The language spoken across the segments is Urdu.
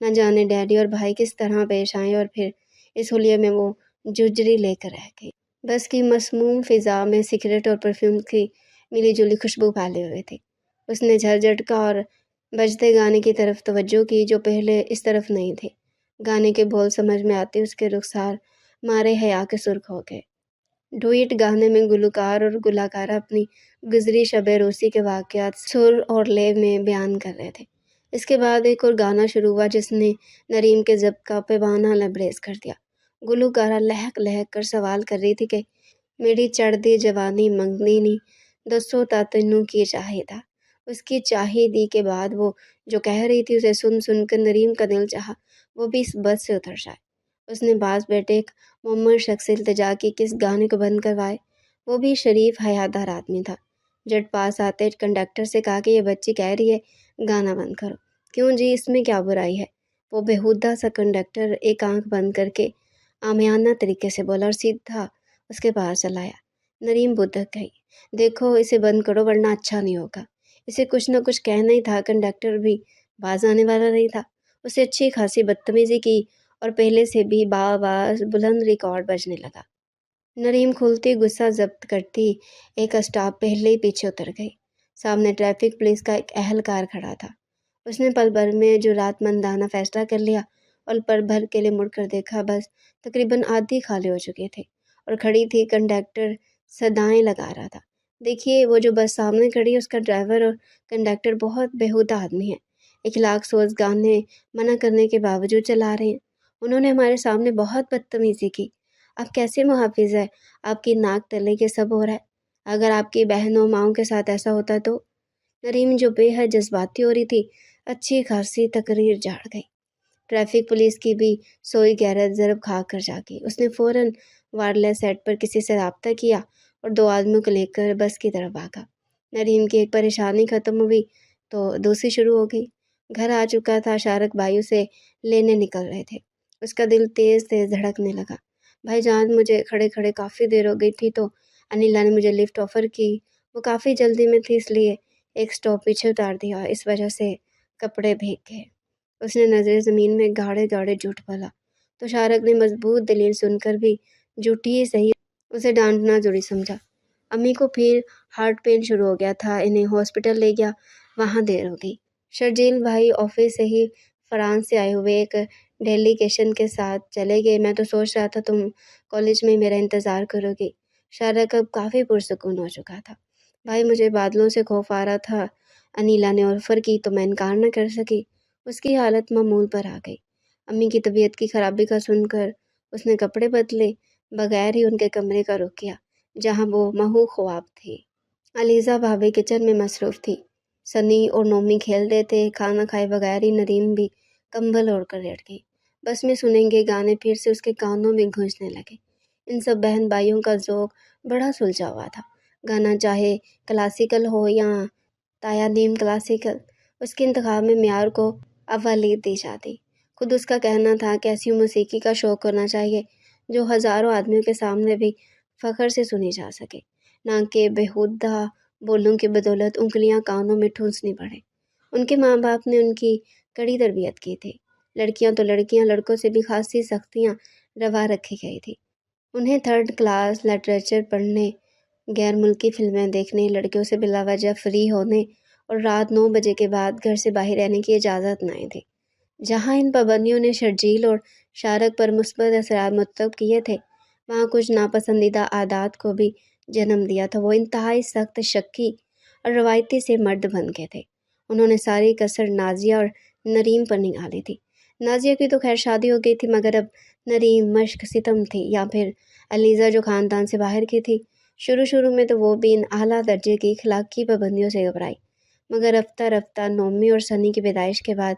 نہ جانے ڈیڈی اور بھائی کس طرح پیش آئے اور پھر اس حلیے میں وہ ججری لے کر رہ گئی۔ بس کی مسموم فضا میں سگریٹ اور پرفیوم کی ملی جلی خوشبو پھیلے ہوئے تھی۔ اس نے جھٹکا اور بجتے گانے کی طرف توجہ کی جو پہلے اس طرف نہیں تھے۔ گانے کے بول سمجھ میں آتے اس کے رخسار مارے حیا کے سرخ ہو گئے۔ ڈوئٹ گانے میں گلوکار اور گلوکارہ اپنی گزری شب روسی کے واقعات سر اور لے میں بیان کر رہے تھے۔ اس کے بعد ایک اور گانا شروع ہوا جس نے نریم کے ضبط کا پیمانہ لبریز کر دیا۔ گلوکارہ لہک لہک کر سوال کر رہی تھی کہ میری چڑھدی جوانی منگنی نی دسو تا تینوں کی چاہیدا۔ اس کی چاہیدی کے بعد وہ جو کہہ رہی تھی اسے سن سن کر نریم کا دل چاہا وہ بھی اس بس سے اتر جائے۔ اس نے باز بیٹے ایک معمر شخص سے التجا کی کہ اس گانے کو بند کروائے۔ وہ بھی شریف حیادار آدمی تھا۔ جٹ پاس آتے کنڈکٹر سے کہا کہ یہ بچی کہہ رہی ہے گانا بند کرو۔ کیوں جی، اس میں کیا برائی ہے؟ وہ بےہودہ سا کنڈکٹر ایک آنکھ بند کر کے عامیانہ طریقے سے بولا اور سیدھا اس کے پاس چلایا۔ نریم بدک گئی۔ دیکھو اسے بند کرو ورنہ اچھا نہیں ہوگا۔ اسے کچھ نہ کچھ کہنا ہی تھا۔ کنڈکٹر بھی باز آنے والا نہیں تھا۔ اسے اچھی خاصی بدتمیزی کی اور پہلے سے بھی باآواز بلند ریکارڈ بجنے لگا۔ نریم کھلتی غصہ ضبط کرتی ایک اسٹاپ پہلے ہی پیچھے اتر گئی۔ سامنے ٹریفک پولیس کا ایک اہلکار کھڑا تھا۔ اس نے پل بھر میں جرات مندانہ فیصلہ کر لیا اور پل بھر کے لیے مڑ کر دیکھا۔ بس تقریباً آدھی خالی ہو چکے تھے اور کھڑی تھی۔ کنڈکٹر صدائیں لگا رہا تھا، دیکھیے وہ جو بس سامنے کھڑی ہے اس کا ڈرائیور اور کنڈکٹر بہت بےہودہ آدمی ہے۔ اخلاق سوز گانے منع کرنے کے باوجود چلا رہے ہیں۔ انہوں نے ہمارے سامنے بہت بدتمیزی کی۔ آپ کیسے محافظ ہے؟ آپ کی ناک تلے کے سب ہو رہا ہے۔ اگر آپ کی بہنوں ماؤں کے ساتھ ایسا ہوتا تو؟ نریم جو بے حد جذباتی ہو رہی تھی اچھی خاصی تقریر جھاڑ گئی۔ ٹریفک پولیس کی بھی سوئی غیرت ضرب کھا کر جاگی۔ اس نے فوراً وائرلیس سیٹ پر کسی سے رابطہ کیا اور 2 آدمیوں کو لے کر بس کی طرف بھاگا۔ نریم کی ایک پریشانی ختم ہوئی تو دوسری شروع ہو گئی۔ گھر آ چکا تھا۔ شارق بھائی اسے لینے نکل رہے تھے۔ اس کا دل تیز تیز دھڑکنے لگا۔ بھائی جان، مجھے کھڑے کھڑے کافی دیر ہو گئی تھی تو انیلا نے مجھے لفٹ آفر کی۔ وہ کافی جلدی میں تھی اس لیے ایک سٹاپ پیچھے اتار دیا، اس وجہ سے کپڑے بھیگ گئے۔ اس نے نظریں زمین میں گاڑے گاڑے جھوٹ بولا تو شارق نے مضبوط دلیل سن کر بھی جھوٹی ہی صحیح اسے ڈانٹنا ضروری سمجھا۔ امی کو پھر ہارٹ پین شروع ہو گیا تھا، انہیں ہاسپٹل لے گیا، وہاں دیر ہو گئی۔ شرجیل بھائی آفس سے ہی فرانس سے آئے ہوئے ایک ڈیلیگیشن کے ساتھ چلے گئے۔ میں تو سوچ رہا تھا تم کالج میں میرا انتظار کرو گی۔ شارق اب کافی پرسکون ہو چکا تھا۔ بھائی مجھے بادلوں سے خوف آ رہا تھا، انیلا نے آفر کی تو میں انکار نہ کر سکی۔ اس کی حالت معمول پر آ گئی۔ امی کی طبیعت کی خرابی کا سن کر اس نے کپڑے بدلے بغیر ہی ان کے کمرے کا رخ کیا جہاں وہ محو خواب تھی۔ علیزہ بھابھی کچن میں مصروف تھی۔ سنی اور نومی کھیل رہے تھے۔ کھانا کھائے بغیر ہی نریم بھی کمبل اوڑھ کر لیٹ گئی۔ بس میں سنیں گے گانے پھر سے اس کے کانوں میں گونجنے لگے۔ ان سب بہن بھائیوں کا ذوق بڑا سلجھا ہوا تھا۔ گانا چاہے کلاسیکل ہو یا تایا نیم کلاسیکل، اس کے انتخاب میں معیار کو اولویت دی جاتی۔ خود اس کا کہنا تھا کہ ایسی موسیقی کا شوق ہونا چاہیے جو ہزاروں آدمیوں کے سامنے بھی فخر سے سنی جا سکے، نہ کہ بےہودہ بولوں کی بدولت انگلیاں کانوں میں ٹھونسنی پڑے۔ ان کے ماں باپ نے ان کی کڑی تربیت کی تھی۔ لڑکیاں تو لڑکیاں، لڑکوں سے بھی خاصی سختیاں روا رکھی گئی تھی۔ انہیں 3rd کلاس لٹریچر پڑھنے، غیر ملکی فلمیں دیکھنے، لڑکیوں سے بلا وجہ فری ہونے اور رات 9 بجے کے بعد گھر سے باہر رہنے کی اجازت نہیں تھی۔ جہاں ان پابندیوں نے شرجیل اور شارق پر مثبت اثرات مرتب کیے تھے، وہاں کچھ ناپسندیدہ عادات کو بھی جنم دیا تھا۔ وہ انتہائی سخت، شکی اور روایتی سے مرد بن گئے تھے۔ انہوں نے ساری کسر نازیہ اور نریم پر نکالی تھی۔ نازیہ کی تو خیر شادی ہو گئی تھی، مگر اب نریم مشق ستم تھی، یا پھر علیزہ جو خاندان سے باہر کی تھی۔ شروع میں تو وہ بھی ان اعلیٰ درجے کی اخلاقی پابندیوں سے گھبرائی، مگر رفتہ رفتہ نومی اور سنی کی پیدائش کے بعد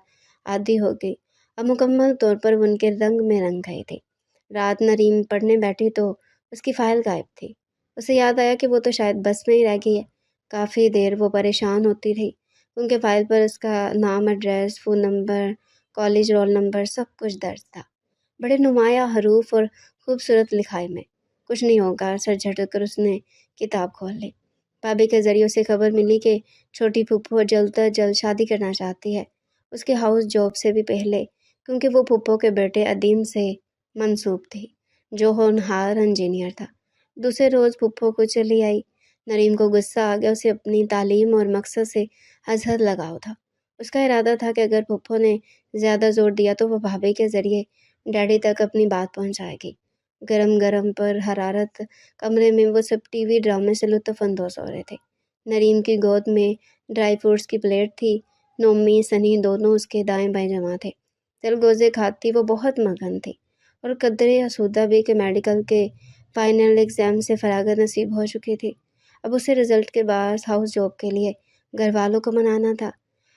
عادی ہو گئی۔ اب مکمل طور پر وہ ان کے رنگ میں رنگ گئی تھی۔ رات نریم پڑھنے بیٹھی تو اس کی فائل غائب تھی۔ اسے یاد آیا کہ وہ تو شاید بس میں ہی رہ گئی ہے۔ کافی دیر وہ پریشان ہوتی رہی کیونکہ فائل پر اس کا نام، address, phone number, college roll number سب کچھ درج تھا، بڑے نمایاں حروف اور خوبصورت لکھائی میں۔ کچھ نہیں ہوگا، سر جھٹک کر اس نے کتاب کھول لی۔ بھابھی کے ذریعے اسے خبر ملی کہ چھوٹی پھوپھو جلد از جلد شادی کرنا چاہتی ہے۔ اس کے ہاؤس جاب سے بھی پہلے کیونکہ وہ پھپھو کے بیٹے عدیم سے منسوب تھی جو ہونہار انجینئر تھا۔ دوسرے روز پھپھو کو چلی آئی۔ نریم کو غصہ آ گیا، اسے اپنی تعلیم اور مقصد سے ازحد لگاؤ تھا۔ اس کا ارادہ تھا کہ اگر پھپھو نے زیادہ زور دیا تو وہ بھابھی کے ذریعے ڈیڈی تک اپنی بات پہنچائے گی۔ گرم گرم پر حرارت کمرے میں وہ سب ٹی وی ڈرامے سے لطف اندوز ہو رہے تھے۔ نریم کی گود میں ڈرائی فروٹس کی پلیٹ تھی۔ نومی سنی دونوں اس کے دائیں بائیں جمع تھے۔ چلگوزے کھاتی وہ بہت مگن تھی اور قدرے آسودہ بھی کہ میڈیکل کے فائنل ایگزام سے فراغت نصیب ہو چکی تھی۔ اب اسے رزلٹ کے بعد ہاؤس جاب کے لیے گھر والوں کو منانا تھا،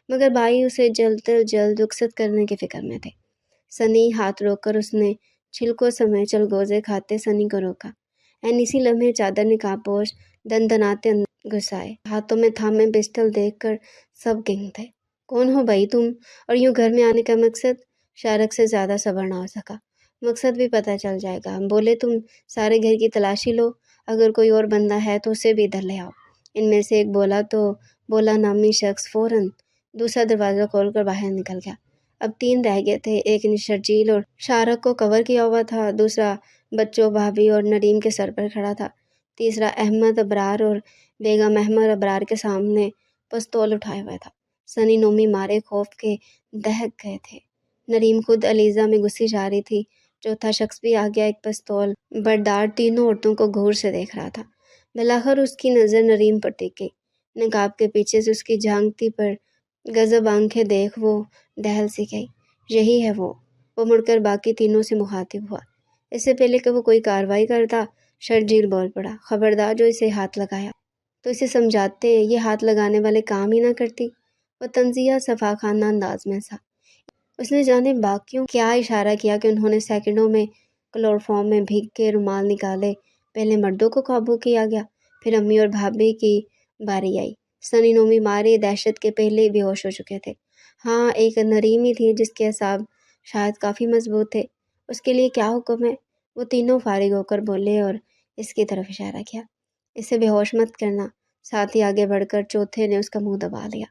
مگر بھائی اسے جلد از جلد رخصت کرنے کی فکر میں تھے۔ سنی ہاتھ روک کر اس نے چھلکوں سمیت چلگوزے کھاتے سنی کو روکا۔ اسی لمحے چادر نقاب پوش دندناتے اندر گھس آئے۔ ہاتھوں میں تھامے پسٹل دیکھ کر سب گنگ تھے۔ کون ہو بھائی تم، اور یوں گھر میں آنے کا مقصد؟ شارق سے زیادہ صبر نہ ہو سکا۔ مقصد بھی پتہ چل جائے گا، بولے تم سارے گھر کی تلاشی لو، اگر کوئی اور بندہ ہے تو اسے بھی ادھر لے آؤ۔ ان میں سے ایک بولا تو بولا نامی شخص فوراً دوسرا دروازہ کھول کر باہر نکل گیا۔ اب 3 رہ گئے تھے، ایک شرجیل اور شارق کو کور کیا ہوا تھا، دوسرا بچوں بھابھی اور نریم کے سر پر کھڑا تھا، تیسرا احمد ابرار اور بیگم احمد ابرار کے سامنے پستول اٹھائے ہوا تھا۔ سنی نومی مارے خوف کے دہک گئے تھے۔ نریم خود علیزہ میں گھسی جا رہی تھی۔ چوتھا شخص بھی آ گیا، ایک پستول بردار تینوں عورتوں کو غور سے دیکھ رہا تھا۔ بالآخر اس کی نظر نریم پر ٹکی۔ نقاب کے پیچھے سے اس کی جھانکتی پر غضب آنکھیں دیکھ وہ دہل سی گئی۔ یہی ہے وہ مڑ کر باقی تینوں سے مخاطب ہوا۔ اس سے پہلے کہ وہ کوئی کارروائی کرتا، شرجیل بول پڑا، خبردار جو اسے ہاتھ لگایا تو اسے سمجھاتے یہ ہاتھ لگانے والے کام ہی نہ کرتی۔ وہ طنزیہ صفاخانہ انداز میں تھا۔ اس نے جانے باقیوں کیا اشارہ کیا کہ انہوں نے سیکنڈوں میں کلوروفارم میں بھیگ کے رومال نکالے۔ پہلے مردوں کو قابو کیا گیا، پھر امی اور بھابھی کی باری آئی۔ سنی نومی مارے دہشت کے پہلے ہی بے ہوش ہو چکے تھے۔ ہاں، ایک نریم ہی تھی جس کے اعصاب شاید کافی مضبوط تھے۔ اس کے لیے کیا حکم ہے؟ وہ تینوں فارغ ہو کر بولے اور اس کی طرف اشارہ کیا۔ اسے بے ہوش مت کرنا۔ ساتھ ہی آگے بڑھ کر چوتھے نے اس کا منہ دبا لیا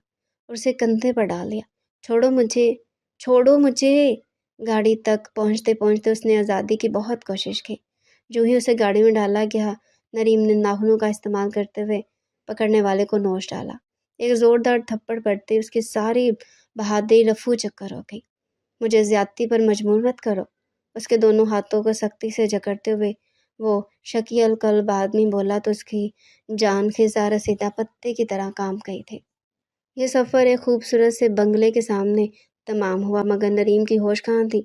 اور اسے کندھے پر ڈال لیا۔ چھوڑو مجھے، چھوڑو مجھے۔ گاڑی تک پہنچتے پہنچتے اس نے آزادی کی بہت کوشش کی۔ جو ہی اسے گاڑی میں ڈالا گیا، نریم نے ناخنوں کا استعمال کرتے ہوئے پکڑنے والے کو نوچ ڈالا۔ ایک زوردار تھپڑ پڑتے اس کی ساری بہادری رفو چکر ہو گئی۔ مجھے زیادتی پر مجبور مت کرو۔ اس کے دونوں ہاتھوں کو سختی سے جکڑتے ہوئے وہ شکی القلب آدمی بولا تو اس کی جان خزاں رسیدہ پتے کی طرح کام گئی تھی۔ یہ سفر ایک خوبصورت سے بنگلے کے سامنے تمام ہوا، مگر نریم کی ہوش کہاں تھی؟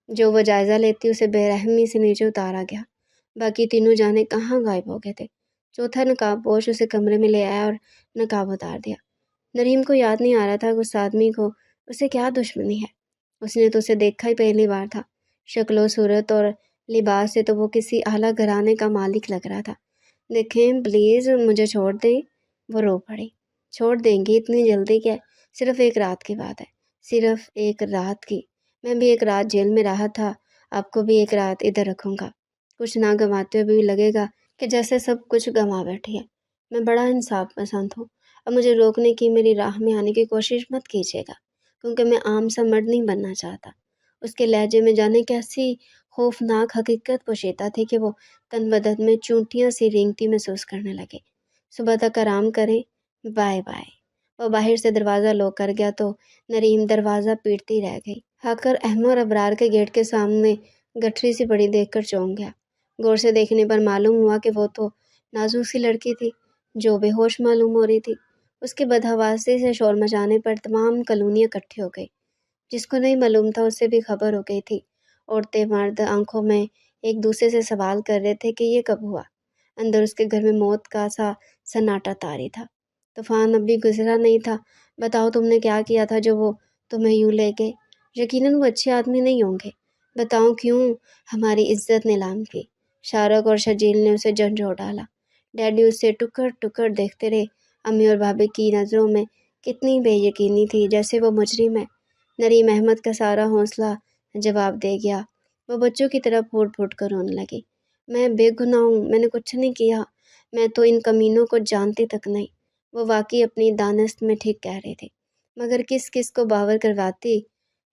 جو وہ جائزہ لیتی اسے بے رحمی سے نیچے اتارا گیا۔ باقی تینوں جانے کہاں غائب ہو گئے تھے۔ چوتھا نقاب پوش اسے کمرے میں لے آیا اور نقاب اتار دیا۔ نریم کو یاد نہیں آ رہا تھا کہ اس آدمی کو اسے کیا دشمنی ہے۔ اس نے تو اسے دیکھا ہی پہلی بار تھا۔ شکل و صورت اور لباس سے تو وہ کسی اعلیٰ گھرانے کا مالک لگ رہا تھا۔ دیکھیں پلیز، مجھے چھوڑ دیں۔ وہ رو پڑی۔ چھوڑ دیں گی؟ اتنی جلدی کیا؟ صرف ایک رات کی بات ہے، صرف ایک رات کی۔ میں بھی ایک رات جیل میں رہا تھا، آپ کو بھی ایک رات ادھر رکھوں گا۔ کچھ نہ گنواتے ہوئے بھی لگے گا کہ جیسے سب کچھ گنوا بیٹھی ہے۔ میں بڑا انصاف پسند ہوں۔ اب مجھے روکنے کی، میری راہ میں آنے کی کوشش مت کیجیے گا، کیونکہ میں عام سا مرد نہیں بننا چاہتا۔ اس کے لہجے میں جانے کیسی خوفناک حقیقت پوشیدہ تھی کہ وہ تن بدن میں چونٹیاں سی رینگتی محسوس کرنے لگے۔ صبح تک آرام کریں، بائے بائے۔ وہ باہر سے دروازہ لوک کر گیا تو نریم دروازہ پیٹتی رہ گئی۔ کر احمد ابرار کے گیٹ کے سامنے گٹھری سی پڑی دیکھ کر چونک گیا۔ غور سے دیکھنے پر معلوم ہوا کہ وہ تو نازک سی لڑکی تھی جو بے ہوش معلوم ہو رہی تھی۔ اس کے بدحواسی سے شور مچانے پر تمام کالونی اکٹھی ہو گئی۔ جس کو نہیں معلوم تھا اسے بھی خبر ہو گئی تھی۔ عورتیں مرد آنکھوں میں ایک دوسرے سے سوال کر رہے تھے کہ یہ کب ہوا۔ اندر اس کے گھر میں موت کا سا سناٹا طاری تھا۔ طوفان اب بھی گزرا نہیں تھا۔ بتاؤ تم نے کیا کیا تھا جو وہ تمہیں یوں لے گئے؟ یقیناً وہ اچھے آدمی نہیں ہوں گے۔ بتاؤ کیوں ہماری عزت نیلام کی؟ شارق اور شجیل نے اسے جھنجھوڑ ڈالا۔ ڈیڈی اسے ٹکڑ ٹکڑ دیکھتے رہے۔ امی اور بھابھی کی نظروں میں کتنی بے یقینی تھی، جیسے وہ مجرم ہے۔ نریم احمد کا سارا حوصلہ جواب دے گیا۔ وہ بچوں کی طرح پھوٹ پھوٹ کر رونے لگی۔ میں بے گناہ ہوں، میں نے کچھ نہیں کیا، میں تو ان کمینوں کو جانتی تک نہیں۔ وہ واقعی اپنی دانست میں ٹھیک کہہ رہے تھے، مگر کس کس کو باور کرواتی؟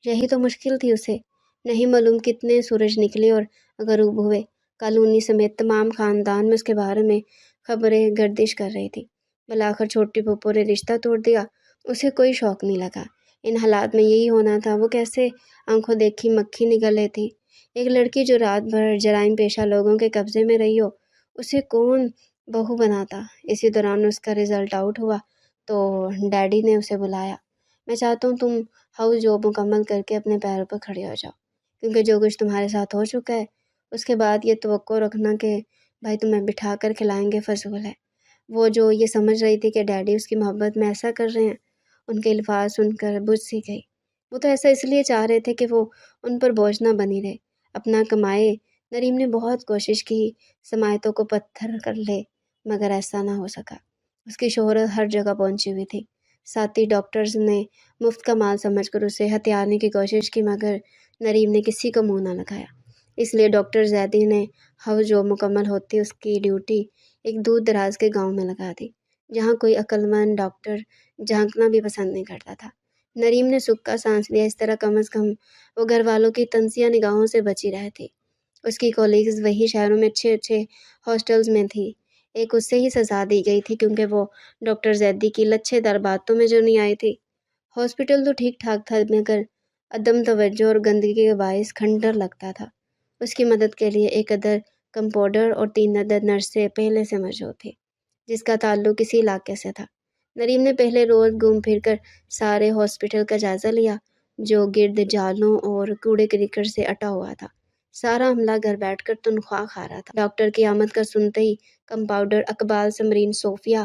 یہی تو مشکل تھی اسے۔ نہیں معلوم کتنے سورج نکلے اور غروب ہوئے۔ کالونی سمیت تمام خاندان میں اس کے بارے میں خبریں گردش کر رہی تھی۔ بالآخر چھوٹی پھوپھو نے رشتہ توڑ دیا، اسے کوئی شوق نہیں لگا۔ ان حالات میں یہی ہونا تھا، وہ کیسے آنکھوں دیکھی مکھی نگل رہی تھی۔ ایک لڑکی جو رات بھر جرائم پیشہ لوگوں کے قبضے میں رہی ہو، اسے کون بہو بناتا۔ اسی دوران اس کا رزلٹ آؤٹ ہوا تو ڈیڈی نے اسے بلایا۔ میں چاہتا ہوں تم ہاؤس جاب مکمل کر کے اپنے پیروں پر کھڑے ہو جاؤ، کیونکہ جو کچھ تمہارے ساتھ ہو چکا ہے اس کے بعد یہ توقع رکھنا کہ بھائی تمہیں بٹھا کر کھلائیں گے فضول ہے۔ وہ جو یہ سمجھ رہی تھی کہ ڈیڈی اس کی محبت میں ایسا کر رہے ہیں، ان کے الفاظ سن کر بجھ سی گئی۔ وہ تو ایسا اس لیے چاہ رہے تھے کہ وہ ان پر بوجھ نہ بنی رہے، اپنا کمائے۔ نریم نے بہت کوشش کی سماعتوں کو پتھر کر لے، مگر ایسا نہ ہو سکا۔ اس کی شہرت ہر جگہ پہنچی ہوئی تھی۔ ساتھی ڈاکٹرز نے مفت کا مال سمجھ کر اسے ہتھیانے کی کوشش کی، مگر نریم نے کسی کو منہ نہ لگایا۔ اس لیے ڈاکٹر زیدی نے ہاؤس جاب مکمل ہوتی اس کی ڈیوٹی ایک دور دراز کے گاؤں میں لگا دی، جہاں کوئی عقل مند ڈاکٹر جھانکنا بھی پسند نہیں کرتا تھا۔ نریم نے سکھ کا سانس لیا، اس طرح کم از کم وہ گھر والوں کی تنزیہ نگاہوں سے بچی رہے تھی۔ اس کی کولیگز وہی شہروں میں اچھے اچھے ہاسٹلز میں تھی۔ ایک اس سے ہی سزا دی گئی تھی کیونکہ وہ ڈاکٹر زیدی کی لچھے دار باتوں میں جو نہیں آئی تھی۔ ہاسپٹل تو ٹھیک ٹھاک تھا، مگر عدم توجہ اور گندگی کے باعث کھنڈر لگتا تھا۔ اس کی مدد کے لیے ایک عدد کمپاؤنڈر اور 3 عدد نرسیں پہلے سے موجود تھی، جس کا تعلق اسی علاقے سے تھا۔ نریم نے پہلے روز گھوم پھر کر سارے ہاسپٹل کا جائزہ لیا، جو گرد جالوں اور کوڑے کرکٹ سے اٹا ہوا تھا۔ سارا عملہ گھر بیٹھ کر تنخواہ کھا رہا تھا۔ ڈاکٹر کی آمد کا سنتے ہی کمپاؤنڈر اقبال، سمرین، صوفیہ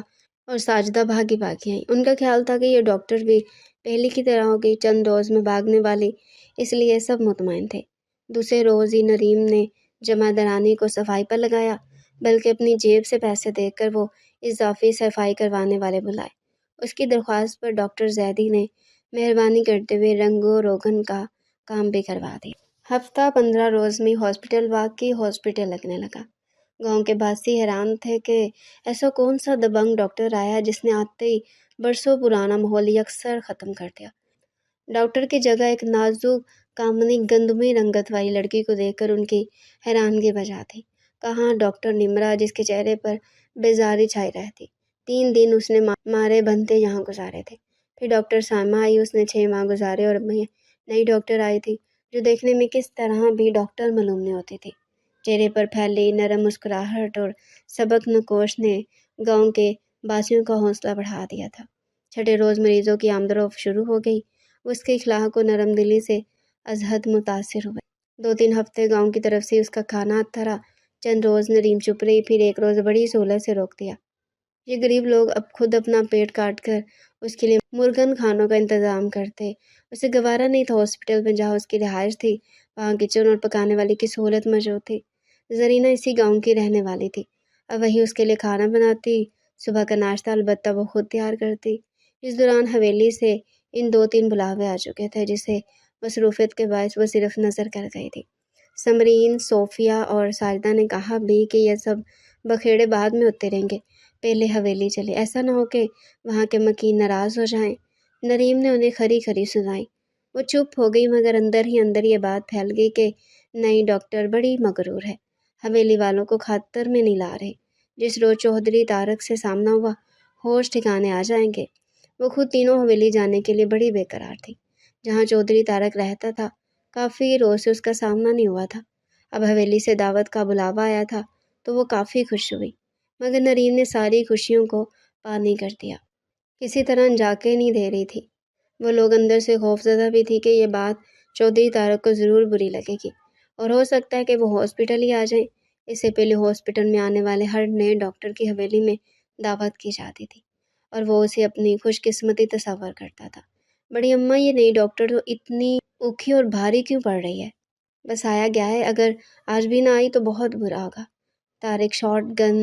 اور ساجدہ بھاگی بھاگی آئیں۔ ان کا خیال تھا کہ یہ ڈاکٹر بھی پہلے کی طرح ہوگی، چند روز میں بھاگنے والی، اس لیے سب مطمئن تھے۔ دوسرے روز ہی نریم نے جمع درانی کو صفائی پر لگایا، بلکہ اپنی جیب سے پیسے دے کر وہ اضافی صفائی کروانے والے بلائے۔ اس کی درخواست پر ڈاکٹر زیدی نے مہربانی کرتے ہوئے رنگ و روغن کا کام بھی کروا دیا۔ ہفتہ 15 روز میں ہاسپٹل واقعی ہاسپٹل لگنے لگا۔ گاؤں کے باسی حیران تھے کہ ایسا کون سا دبنگ ڈاکٹر آیا جس نے آتے ہی برسوں پرانا ماحول یکسر ختم کر دیا۔ ڈاکٹر کی جگہ ایک نازک کامنی گندمی رنگت والی لڑکی کو دیکھ کر ان کی حیرانگی بجا تھی۔ کہاں ڈاکٹر نمرا، جس کے چہرے پر بیزاری چھائی رہتی۔ 3 دن اس نے مارے بنتے یہاں گزارے تھے۔ پھر ڈاکٹر سائمہ آئی، اس نے 6 ماہ گزارے، اور نئی ڈاکٹر آئی تھی جو دیکھنے میں کس طرح بھی ڈاکٹر معلوم نہیں ہوتی تھی۔ چہرے پر پھیلی نرم مسکراہٹ اور سبک نکوش نے گاؤں کے باسیوں کا حوصلہ بڑھا دیا تھا۔ چھٹے روز مریضوں کی آمد و رفت شروع ہو گئی۔ وہ اس کے اخلاق و نرم دلی سے ازحد متاثر ہوئے۔ 2-3 ہفتے گاؤں کی طرف سے اس کا کھانا آتا رہا۔ چند روز نریم چپ رہی، پھر ایک روز بڑی سہولت سے روک دیا۔ یہ غریب لوگ اب خود اپنا پیٹ کاٹ کر اس کے لیے مرغن کھانوں کا انتظام کرتے۔ اسے گوارا نہیں تھا ہاسپٹل میں جہاں اس کی رہائش تھی، وہاں کچن اور پکانے والی کی سہولت موجود تھی۔ زرینہ اسی گاؤں کی رہنے والی تھی، اب وہی اس کے لیے کھانا بناتی، صبح کا ناشتہ البتہ وہ خود تیار کرتی۔ اس دوران حویلی سے ان 2-3 بلاوے آ چکے تھے، جسے مصروفیت کے باعث وہ صرف نظر کر گئی تھی۔ سمرین، صوفیہ اور ساجدہ نے کہا بھی کہ یہ سب بکھیڑے بعد میں ہوتے رہیں گے، پہلے حویلی چلے، ایسا نہ ہو کہ وہاں کے مکین ناراض ہو جائیں۔ نریم نے انہیں کھری کھری سنائی۔ وہ چپ ہو گئی، مگر اندر ہی اندر یہ بات پھیل گئی کہ نئی ڈاکٹر بڑی مغرور ہے، حویلی والوں کو خاطر میں نہیں لا رہے۔ جس روز چودھری طارق سے سامنا ہوا، ہوش ٹھکانے آ جائیں گے۔ وہ خود تینوں حویلی جانے کے لیے بڑی بے قرار تھی۔ جہاں چودھری طارق رہتا تھا، کافی روز سے اس کا سامنا نہیں ہوا تھا۔ اب حویلی سے دعوت کا بلاوا آیا تھا تو وہ کافی خوش ہوئی، مگر نریم نے ساری خوشیوں کو پانی کر دیا۔ کسی طرح جاکے نہیں دے رہی تھی۔ وہ لوگ اندر سے خوفزدہ بھی تھی کہ یہ بات چودھری طارق کو ضرور بری لگے گی، اور ہو سکتا ہے کہ وہ ہاسپٹل ہی آ جائیں۔ اس سے پہلے ہاسپٹل میں آنے والے ہر نئے ڈاکٹر کی حویلی میں دعوت کی جاتی تھی، اور وہ اسے اپنی خوش قسمتی تصور کرتا تھا۔ بڑی اماں، یہ نئی ڈاکٹر تو اتنی اوکھی اور بھاری کیوں پڑ رہی ہے؟ بس آیا گیا ہے، اگر آج بھی نہ آئی تو بہت برا ہوگا۔ طارق شارٹ گن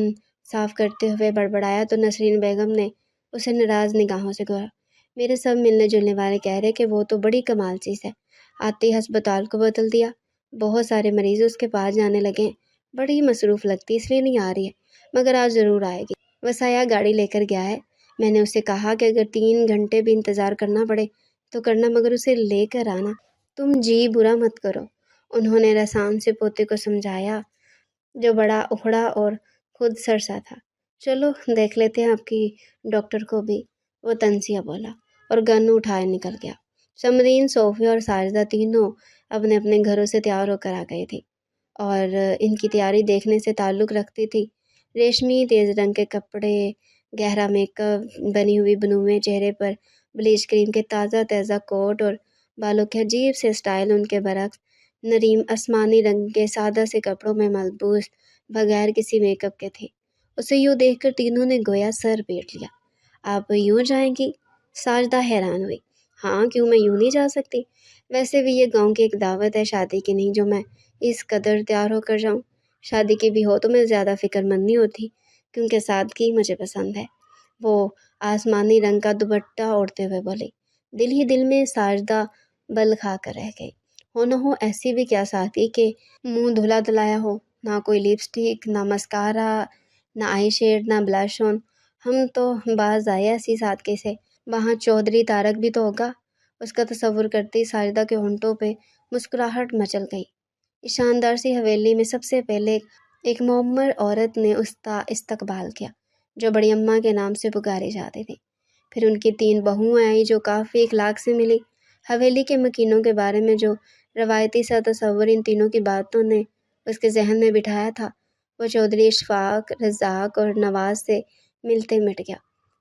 صاف کرتے ہوئے بڑبڑایا تو نسرین بیگم نے اسے ناراض نگاہوں سے گھورا۔ میرے سب ملنے جلنے والے کہہ رہے کہ وہ تو بڑی کمال چیز ہے، آتے ہی ہسپتال کو بدل دیا، بہت سارے مریض اس کے پاس جانے لگے ہیں، بڑی مصروف لگتی اس لیے نہیں آ رہی ہے، مگر آج ضرور آئے گی۔ وسایا گاڑی لے کر گیا ہے، میں نے اسے کہا کہ اگر 3 گھنٹے بھی انتظار کرنا پڑے تو کرنا، مگر اسے لے کر آنا۔ تم جی برا مت کرو، انہوں نے رسان سے پوتے کو سمجھایا جو بڑا اکھڑا اور خود سرسا تھا۔ چلو دیکھ لیتے ہیں آپ کی ڈاکٹر کو بھی، وہ تنزیہ بولا اور گن اٹھائے نکل گیا۔ سمرین، صوفیہ اور ساجدہ تینوں اپنے اپنے گھروں سے تیار ہو کر آ گئی تھی اور ان کی تیاری دیکھنے سے تعلق رکھتی تھی۔ ریشمی تیز رنگ کے کپڑے، گہرا میک اپ، بنی ہوئی بنویں چہرے پر بلیچ کریم کے تازہ تازہ کوٹ اور بالوں کے عجیب سے سٹائل ان کے برعکس نریم آسمانی رنگ کے سادہ سے کپڑوں میں ملبوس بغیر کسی میک اپ کے تھے۔ اسے یوں دیکھ کر تینوں نے گویا سر پیٹ لیا۔ آپ یوں جائیں گی؟ ساجدہ حیران ہوئی۔ ہاں، کیوں میں یوں نہیں جا سکتی؟ ویسے بھی یہ گاؤں کی ایک دعوت ہے، شادی کی نہیں، جو میں اس قدر تیار ہو کر جاؤں۔ شادی کی بھی ہو تو میں زیادہ فکر مند نہیں ہوتی، کیونکہ سادگی مجھے پسند ہے، وہ آسمانی رنگ کا دوپٹہ اوڑھتے ہوئے بولی۔ دل ہی دل میں ساجدہ بل کھا کر رہ گئی۔ ہو نہ ہو ایسی بھی کیا سادگی کہ منہ دھلا دلایا ہو، نہ کوئی لپسٹک، نہ مسکارا، نہ آئی شیڈ، نہ بلش آن۔ ہم تو باز آئے ایسی سادگی سے۔ وہاں چودھری طارق بھی تو ہوگا۔ اس کا تصور کرتی ساجدہ کے ہونٹوں پہ مسکراہٹ مچل گئی۔ اس شاندار سی حویلی میں سب سے پہلے ایک معمر عورت نے اس کا استقبال کیا، جو بڑی اماں کے نام سے پکاری جاتی تھی۔ پھر ان کی 3 بہویں آئیں جو کافی اخلاق سے ملی۔ حویلی کے مکینوں کے بارے میں جو روایتی سا تصور ان تینوں کی باتوں نے اس کے ذہن میں بٹھایا تھا، وہ چودھری اشفاق، رزاق اور نواز سے ملتے مٹ گیا۔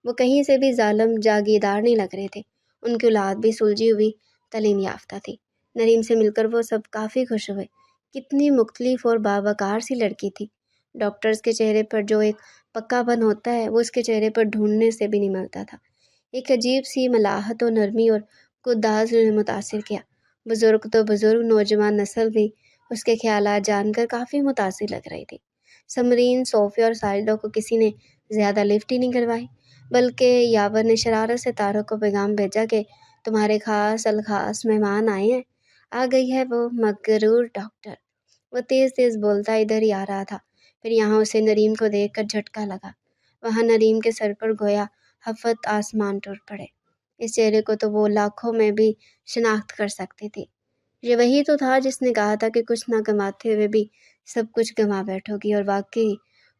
وہ کہیں سے بھی ظالم جاگیردار نہیں لگ رہے تھے۔ ان کی اولاد بھی سلجھی ہوئی تعلیم یافتہ تھی۔ نریم سے مل کر وہ سب کافی خوش ہوئے۔ کتنی مختلف اور باوقار سی لڑکی تھی۔ ڈاکٹرز کے چہرے پر جو ایک پکا پن ہوتا ہے، وہ اس کے چہرے پر ڈھونڈنے سے بھی نہیں ملتا تھا۔ ایک عجیب سی ملاحت و نرمی اور خودداز نے متاثر کیا۔ بزرگ تو بزرگ، نوجوان نسل بھی اس کے خیالات جان کر کافی متاثر لگ رہی تھی۔ سمرین، صوفیہ اور ساجدہ کو کسی نے زیادہ لفٹ ہی نہیں کروائی، بلکہ یاور نے شرارت سے طارق کو پیغام بھیجا کہ تمہارے خاص الخاص مہمان آئے ہیں۔ آ گئی ہے وہ مغرور ڈاکٹر۔ وہ تیز تیز بولتا ادھر ہی آ رہا تھا، پھر یہاں اسے نریم کو دیکھ کر جھٹکا لگا۔ وہاں نریم کے سر پر گویا ہفت آسمان ٹوٹ پڑے۔ اس چہرے کو تو وہ لاکھوں میں بھی شناخت کر سکتی تھی۔ یہ وہی تو تھا جس نے کہا تھا کہ کچھ نہ کماتے ہوئے بھی سب کچھ گنوا بیٹھو گی، اور واقعی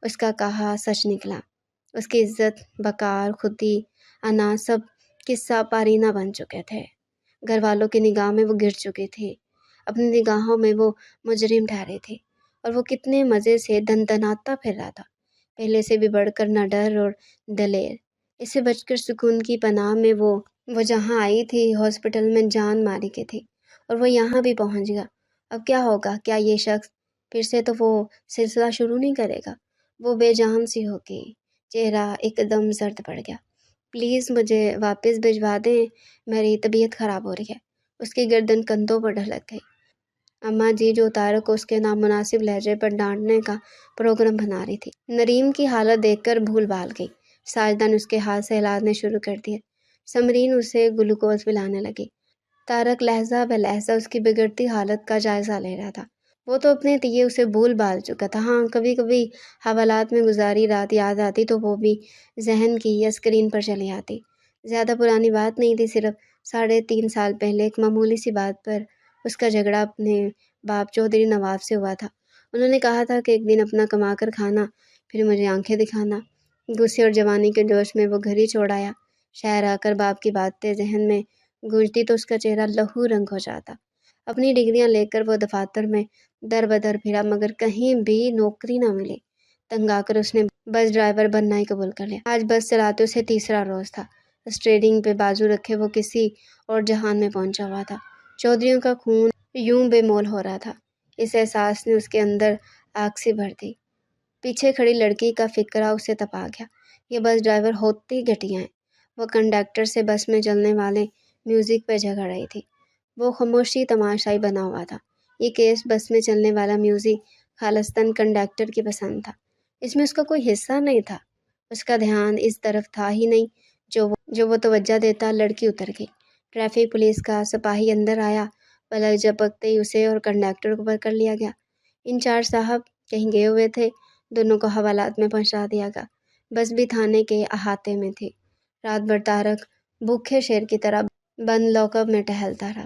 اس کا کہا سچ نکلا۔ اس کی عزت، وقار، خودی، انا سب قصہ پارینہ بن چکے تھے۔ گھر والوں کی نگاہ میں وہ گر چکی تھی، اپنی نگاہوں میں وہ مجرم ٹھہری تھی، اور وہ کتنے مزے سے دندناتا پھر رہا تھا، پہلے سے بھی بڑھ کر نڈر اور دلیر۔ اس سے بچ کر سکون کی پناہ میں وہ جہاں آئی تھی، ہاسپٹل میں جان ماری کی تھی، اور وہ یہاں بھی پہنچ گیا۔ اب کیا ہوگا؟ کیا یہ شخص پھر سے تو وہ سلسلہ شروع نہیں کرے گا؟ وہ بے جان سی ہوگی۔ چہرہ ایک دم زرد پڑ گیا۔ پلیز مجھے واپس بھجوا دیں، میری طبیعت خراب ہو رہی ہے۔ اس کی گردن کندھوں پر ڈھلک گئی۔ اماں جی جو طارق کو اس کے نامناسب لہجے پر ڈانٹنے کا پروگرام بنا رہی تھی، نریم کی حالت دیکھ کر بھول بھال گئی۔ ساجدہ نے اس کے ہاتھ سے ہلانے شروع کر دیے۔ سمرین اسے گلوکوز پلانے لگی۔ طارق لہجہ بہ لہجہ اس کی بگڑتی حالت کا جائزہ لے رہا تھا۔ وہ تو اپنے تیے اسے بھول بھال چکا تھا۔ ہاں، کبھی کبھی حوالات میں گزاری رات یاد آتی تو وہ بھی ذہن کی یا اسکرین پر چلی آتی۔ زیادہ پرانی بات نہیں تھی، صرف 3.5 سال پہلے ایک معمولی سی بات پر اس کا جھگڑا اپنے باپ چودھری نواب سے ہوا تھا۔ انہوں نے کہا تھا کہ ایک دن اپنا کما کر کھانا، پھر مجھے آنکھیں دکھانا۔ غصے اور جوانی کے جوش میں وہ گھر ہی چھوڑ آیا۔ شہر آ کر باپ کی باتیں ذہن میں گونجتی تو اس کا چہرہ لہو رنگ ہو جاتا۔ اپنی ڈگریاں لے کر وہ دفاتر میں در بدر پھرا، مگر کہیں بھی نوکری نہ ملی۔ تنگ آ کر اس نے بس ڈرائیور بننا ہی قبول کر لیا۔ آج بس چلاتے اسے 3را روز تھا۔ اسٹیئرنگ پہ بازو رکھے وہ کسی اور جہان میں پہنچا ہوا تھا۔ چودھریوں کا خون یوں بے مول ہو رہا تھا۔ اس احساس نے اس کے اندر آگ سی بھر دی۔ پیچھے کھڑی لڑکی کا فکرہ اسے تپا گیا۔ یہ بس ڈرائیور ہوتی گھٹیا ہیں۔ وہ کنڈکٹر سے بس میں چلنے والے میوزک پہ جھگڑ رہی تھی۔ وہ خاموشی تماشائی بنا ہوا تھا۔ یہ کیس بس میں چلنے والا میوزک خالصتاً کنڈکٹر کی پسند تھا، اس میں اس کا کوئی حصہ نہیں تھا۔ اس کا دھیان اس طرف تھا ہی نہیں جو وہ توجہ دیتا۔ لڑکی اتر گئی۔ ٹریفک پولیس کا سپاہی اندر آیا۔ پلک جھپکتے ہی اسے اور کنڈکٹر کو پکڑ لیا گیا۔ انچارج صاحب کہیں گئے ہوئے تھے، دونوں کو حوالات میں پہنچا دیا گیا۔ بس بھی تھانے کے احاطے میں تھی۔ رات بھر طارق بھوکے شیر کی طرح بند لاک اپ میں ٹہلتا رہا۔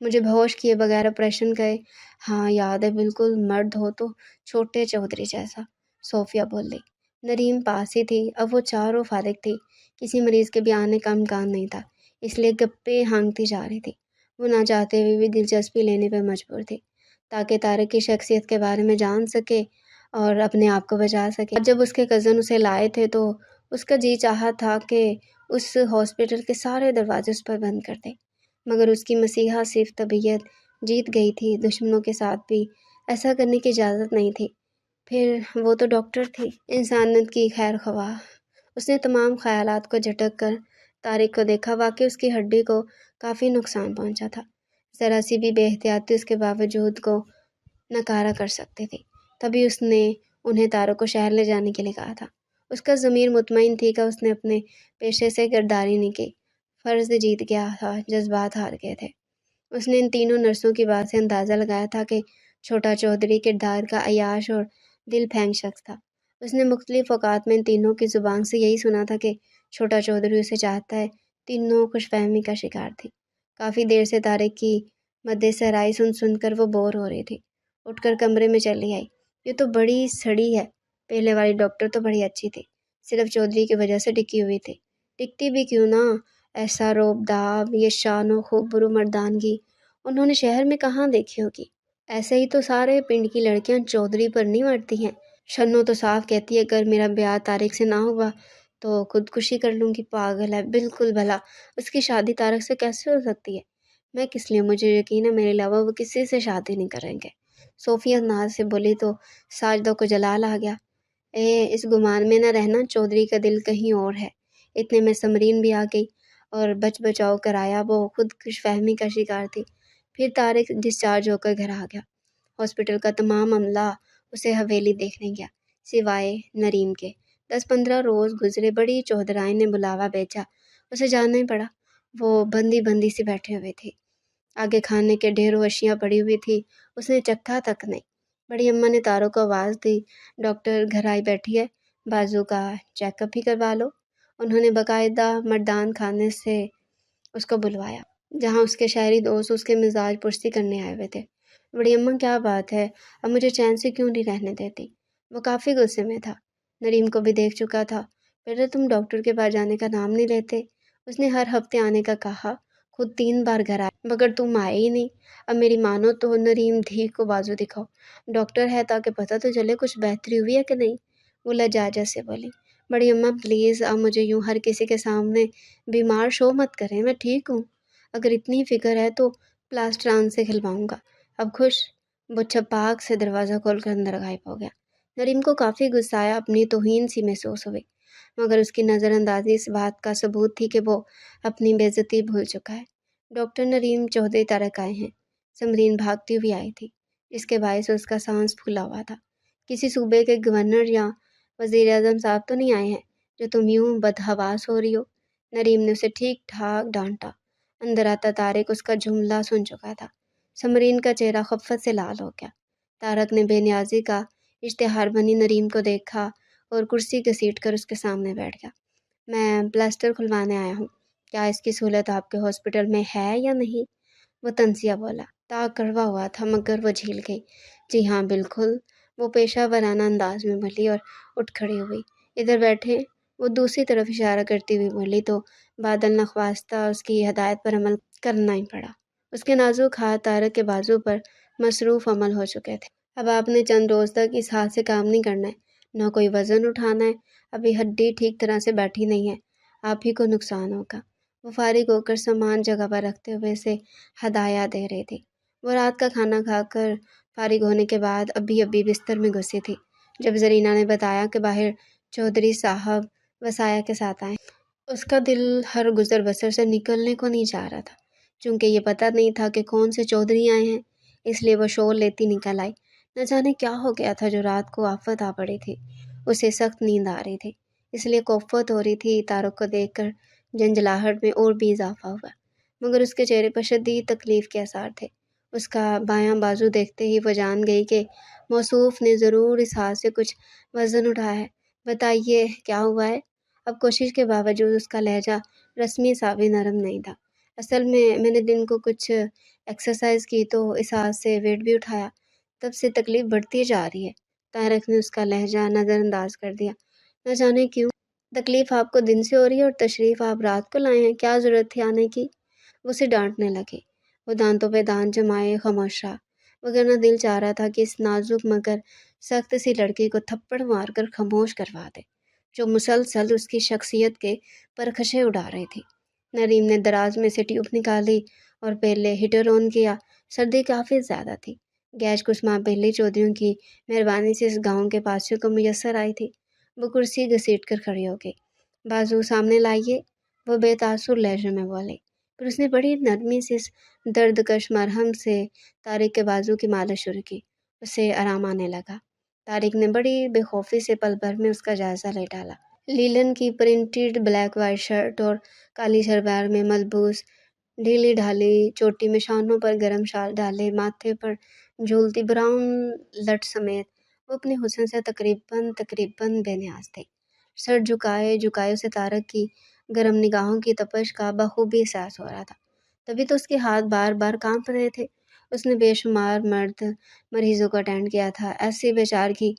مجھے بہوش کیے بغیر آپریشن گئے۔ ہاں یاد ہے بالکل، مرد ہو تو چھوٹے چودھری جیسا، صوفیہ بولی۔ نریم پاس ہی تھی، اب وہ چاروں فارغ تھی، کسی مریض کے بھی آنے کا امکان نہیں تھا، اس لیے گپے ہانکتی جا رہی تھی۔ وہ نہ چاہتے ہوئے بھی دلچسپی لینے پر مجبور تھی تاکہ طارق کی شخصیت کے بارے میں جان سکے اور اپنے آپ کو بچا سکے۔ جب اس کے کزن اسے لائے تھے تو اس کا جی چاہا تھا کہ اس ہاسپٹل کے سارے دروازے اس پر بند کر دے، مگر اس کی مسیحا صرف طبیعت جیت گئی تھی، دشمنوں کے ساتھ بھی ایسا کرنے کی اجازت نہیں تھی۔ پھر وہ تو ڈاکٹر تھی، انسانیت کی خیر خواہ۔ اس نے تمام خیالات کو جھٹک کر طارق کو دیکھا، واقعی اس کی ہڈی کو کافی نقصان پہنچا تھا، ذرا سی بھی بے احتیاطی اس کے باوجود کو ناکارہ کر سکتی تھی۔ تبھی اس نے انہیں طارق کو شہر لے جانے کے لیے کہا تھا۔ اس کا ضمیر مطمئن تھی کہ اس نے اپنے پیشے سے غداری نہیں کی، فرض جیت گیا تھا، جذبات ہار گئے تھے۔ اس نے ان تینوں نرسوں کی بات سے اندازہ لگایا تھا کہ چھوٹا چودھری کردار کا عیاش اور دل پھینک شخص تھا۔ اس نے مختلف اوقات میں ان تینوں کی زبان سے یہی سنا تھا کہ چھوٹا چودھری اسے چاہتا ہے۔ تینوں خوش فہمی کا شکار تھی۔ کافی دیر سے طارق کی مد سرائی سن کر وہ بور ہو رہی تھی، اٹھ کر کمرے میں چلی آئی۔ یہ تو بڑی سڑی ہے، پہلے والی ڈاکٹر تو بڑی اچھی تھی، صرف چودھری کی وجہ سے ٹکی ہوئی تھی۔ ٹکتی بھی کیوں نہ، ایسا روب داب، یہ شان و خوبرو مردانگی انہوں نے شہر میں کہاں دیکھی ہوگی۔ ایسے ہی تو سارے پنڈ کی لڑکیاں چودھری پر نہیں مرتی ہیں۔ شنو تو صاف کہتی ہے اگر میرا بیاہ طارق سے نہ ہوا تو خودکشی کر لوں گی، پاگل ہے بالکل۔ بھلا اس کی شادی طارق سے کیسے ہو سکتی ہے؟ میں کس لیے، مجھے یقین ہے میرے علاوہ وہ کسی سے شادی نہیں کریں گے، صوفیہ ناز سے بولی تو ساجدہ کو جلال آ گیا۔ اس گمان میں نہ رہنا، چودھری کا دل کہیں اور ہے۔ اتنے میں سمرین بھی آ گئی اور بچاؤ کرایا، وہ خود خوش فہمی کا شکار تھی۔ پھر طارق ڈسچارج ہو کر گھر آ گیا۔ ہاسپٹل کا تمام عملہ اسے حویلی دیکھنے گیا، سوائے نریم کے۔ 10-15 روز گزرے، بڑی چودھرائی نے بلاوا بھیجا، اسے جانا ہی پڑا۔ وہ بندی سی بیٹھے ہوئے تھی، آگے کھانے کے ڈھیروں اشیاء پڑی ہوئی تھی، اس نے چکھا تک نہیں۔ بڑی اماں نے طارق کو آواز دی، ڈاکٹر گھر آئی بیٹھی ہے، بازو کا چیک اپ ہی کروا لو۔ انہوں نے باقاعدہ مردان خانے سے اس کو بلوایا، جہاں اس کے شہری دوست اس کے مزاج پرسی کرنے آئے ہوئے تھے۔ بڑی اماں کیا بات ہے، اب مجھے چین سے کیوں نہیں رہنے دیتی؟ وہ کافی غصے میں تھا، نریم کو بھی دیکھ چکا تھا۔ پہلے تم ڈاکٹر کے پاس جانے کا نام نہیں لیتے، اس نے ہر ہفتے آنے کا کہا، خود 3 بار گھر آئے مگر تم آئے ہی نہیں۔ اب میری مانو تو نریم دھی کو بازو دکھاؤ، ڈاکٹر ہے تاکہ پتہ تو چلے کچھ بہتری ہوئی ہے کہ نہیں۔ وہ لجاجت سے بولی، بڑی اماں پلیز اب مجھے یوں ہر کسی کے سامنے بیمار شو مت کریں، میں ٹھیک ہوں، اگر اتنی فکر ہے تو پلاسٹر آن سے کھلواؤں گا۔ اب خوش؟ وہ چھپاک سے دروازہ کھول کر اندر غائب ہو گیا۔ نریم کو کافی غصہ آیا، اپنی توہین سی محسوس ہوئی، مگر اس کی نظر اندازی اس بات کا ثبوت تھی کہ وہ اپنی بے عزتی بھول چکا ہے۔ ڈاکٹر نریم چودھری طارق آئے ہیں۔ سمرین بھاگتی ہوئی آئی تھی، جس کے باعث اس کا سانس پھولا ہوا تھا۔ کسی صوبے کے گورنر یا وزیر اعظم صاحب تو نہیں آئے ہیں جو تم یوں بدحواس ہو رہی ہو؟ نریم نے اسے ٹھیک ٹھاک ڈانٹا۔ اندر آتا طارق اس کا جملہ سن چکا تھا۔ سمرین کا چہرہ خفت سے لال ہو گیا۔ طارق نے بے نیازی کا اشتہار بنی نریم کو دیکھا اور کرسی گھسیٹ کر اس کے سامنے بیٹھ گیا۔ میں پلاسٹر کھلوانے آیا ہوں، کیا اس کی سہولت آپ کے ہاسپٹل میں ہے یا نہیں؟ وہ تنزیہ بولا، تاک کڑوا ہوا تھا مگر وہ جھیل گئی۔ جی ہاں بالکل، وہ پیشہ ورانہ انداز میں بولی اور اٹھ کھڑی ہوئی۔ ادھر بیٹھے، وہ دوسری طرف اشارہ کرتی ہوئی بولی تو بادل نخواستہ اس کی ہدایت پر عمل کرنا ہی پڑا۔ اس کے نازک ہاتھ طارق کے بازو پر مصروف عمل ہو چکے تھے۔ اب آپ نے چند روز تک اس ہاتھ سے کام نہیں کرنا ہے، نہ کوئی وزن اٹھانا ہے، ابھی ہڈی ٹھیک طرح سے بیٹھی نہیں ہے، آپ ہی کو نقصان ہوگا۔ وہ فارغ ہو کر سامان جگہ پر رکھتے ہوئے اسے ہدایات دے رہی تھی۔ وہ رات کا کھانا کھا کر فارغ ہونے کے بعد ابھی بستر میں گھسی تھی جب زرینہ نے بتایا کہ باہر چودھری صاحب وصایا کے ساتھ آئے۔ اس کا دل ہر گزر بسر سے نکلنے کو نہیں چاہ رہا تھا، چونکہ یہ پتہ نہیں تھا کہ کون سے چودھری آئے ہیں، اس لیے وہ شور لیتی نکل آئی۔ نہ جانے کیا ہو گیا تھا جو رات کو آفت آ پڑی تھی۔ اسے سخت نیند آ رہی تھی، اس لیے کوفت ہو رہی تھی۔ طارق کو دیکھ کر جھنجھلاہٹ میں اور بھی اضافہ ہوا، مگر اس کے چہرے پر شدید تکلیف کے آثار تھے۔ اس کا بایاں بازو دیکھتے ہی وہ جان گئی کہ موصوف نے ضرور اس ہاتھ سے کچھ وزن اٹھایا ہے۔ بتائیے کیا ہوا ہے؟ اب کوشش کے باوجود اس کا لہجہ رسمی سا بھی نرم نہیں تھا۔ اصل میں نے دن کو کچھ ایکسرسائز کی تو اس ہاتھ سے ویٹ بھی اٹھایا، تب سے تکلیف بڑھتی جا رہی ہے۔ طارق نے اس کا لہجہ نظر انداز کر دیا۔ نہ جانے کیوں تکلیف آپ کو دن سے ہو رہی ہے اور تشریف آپ رات کو لائے ہیں، کیا ضرورت تھی آنے کی؟ وہ اسے ڈانٹنے لگے۔ وہ دانتوں پہ دانت جمائے خاموش رہا، وگرنہ دل چاہ رہا تھا کہ اس نازک مگر سخت سی لڑکی کو تھپڑ مار کر خاموش کروا دے، جو مسلسل اس کی شخصیت کے پرخاشیں اڑا رہی تھی۔ نریم نے دراز میں سے ٹیوب نکالی اور پہلے ہیٹر آن کیا۔ سردی کافی زیادہ تھی۔ گیس کچھ ماہ پہلے چودھریوں کی مہربانی سے اس گاؤں کے پاسوں کو میسر آئی تھی۔ وہ کرسی گھسیٹ کر کھڑی ہو گئی۔ بازو سامنے لائیے، وہ بے تاثر لہجے میں بولے۔ پھر اس نے بڑی نرمی سے اس درد کش مرہم سے طارق کے بازو کی مالش شروع کی۔ اسے آرام آنے لگا۔ طارق نے بڑی بے خوفی سے پل بھر میں اس کا جائزہ لے ڈالا۔ لیلن کی پرنٹڈ بلیک وائٹ شرٹ اور کالی شلوار میں ملبوس ڈھیلی ڈھالی چوٹی میں شانوں پر گرم شال ڈالے، ماتھے پر جھولتی براؤن لٹ سمیت وہ اپنے حسن سے تقریباً بے نیاز تھے۔ سر جھکائے اسے طارق کی گرم نگاہوں کی تپش کا بخوبی احساس ہو رہا تھا۔ تبھی تو اس کے ہاتھ بار بار کانپ رہے تھے۔ اس نے بے شمار مرد مریضوں کو اٹینڈ کیا تھا، ایسی بیچارگی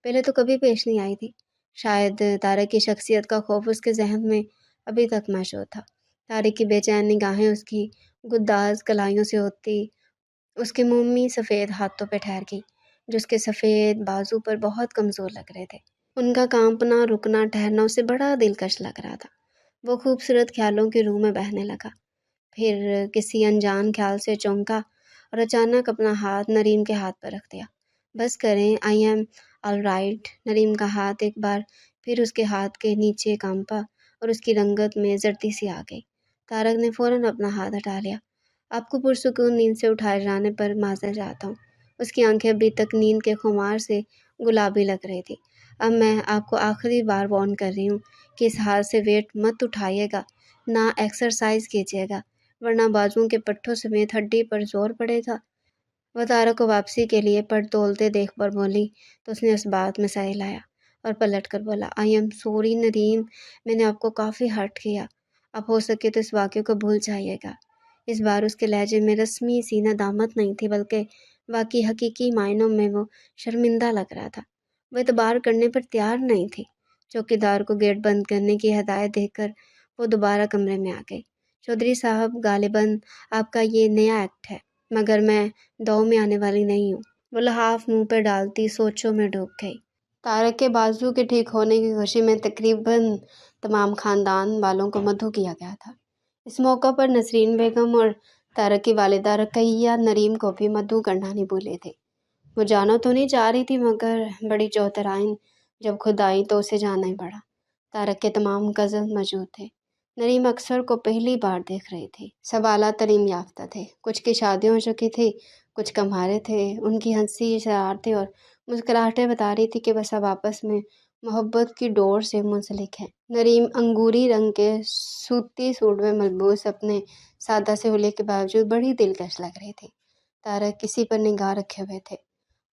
پہلے تو کبھی پیش نہیں آئی تھی۔ شاید طارق کی شخصیت کا خوف اس کے ذہن میں ابھی تک مشہور تھا۔ طارق کی بے چین نگاہیں اس کی گداز کلائیوں سے ہوتی اس کے مومی سفید ہاتھوں پہ ٹھہر گئی، جو اس کے سفید بازو پر بہت کمزور لگ رہے تھے۔ ان کا کانپنا، رکنا، ٹھہرنا اسے بڑا دلکش لگ رہا تھا۔ وہ خوبصورت خیالوں کی روح میں بہنے لگا، پھر کسی انجان خیال سے چونکا اور اچانک اپنا ہاتھ نریم کے ہاتھ پر رکھ دیا۔ بس کریں، آئی ایم آل رائٹ۔ نریم کا ہاتھ ایک بار پھر اس کے ہاتھ کے نیچے کانپا اور اس کی رنگت میں زردی سی آ گئی۔ طارق نے فوراً اپنا ہاتھ ہٹا لیا۔ آپ کو پرسکون نیند سے اٹھائے جانے پر معذر چاہتا ہوں۔ اس کی آنکھیں ابھی تک نیند کے خمار سے گلابی لگ رہی تھی۔ اب میں آپ کو آخری بار وارن کر رہی ہوں کہ اس ہاتھ سے ویٹ مت اٹھائیے گا، نہ ایکسرسائز کیجیے گا، ورنہ بازوؤں کے پٹھوں سمیت ہڈی پر زور پڑے گا۔ وہ طارق کو واپسی کے لیے پٹ تولتے دیکھ پر بولی تو اس نے اس بات میں سہ لایا اور پلٹ کر بولا، آئی ایم سوری نریم، میں نے آپ کو کافی ہرٹ کیا۔ اب ہو سکے تو اس واقعے کو بھول جائیے گا۔ اس بار اس کے لہجے میں رسمی سی ندامت نہیں تھی، بلکہ واقعی حقیقی معنوں میں وہ شرمندہ لگ رہا تھا۔ وہ اعتبار کرنے پر تیار نہیں تھی۔ چوکیدار کو گیٹ بند کرنے کی ہدایت دے کر وہ دوبارہ کمرے میں آ گئی۔ چودھری صاحب، غالباً آپ کا یہ نیا ایکٹ ہے، مگر میں دو میں آنے والی نہیں ہوں۔ وہ لحاف منہ پہ ڈالتی سوچوں میں ڈوب گئی۔ طارق کے بازو کے ٹھیک ہونے کی خوشی میں تقریباً تمام خاندان والوں کو مدعو کیا گیا تھا۔ اس موقع پر نسرین بیگم اور طارق کی والدہ رقیہ نریم کو بھی مدعو کرنا نہیں بھولے تھے۔ وہ جانا تو نہیں چاہ رہی تھی، مگر بڑی چوترائن جب خود آئی تو اسے جانا ہی پڑا۔ طارق کے تمام کزن موجود تھے۔ نریم اکثر کو پہلی بار دیکھ رہی تھی۔ سب اعلیٰ تعلیم یافتہ تھے، کچھ کی شادی ہو چکی تھی، کچھ کمارے تھے۔ ان کی ہنسی، شرارتیں اور مسکراہٹیں بتا رہی تھی کہ وہ سب آپس میں محبت کی ڈور سے منسلک ہیں۔ نریم انگوری رنگ کے سوتی سوٹ میں ملبوس اپنے سادہ سے حلیے کے باوجود بڑی دلکش لگ رہی تھی۔ طارق کسی پر نگاہ رکھے ہوئے تھے۔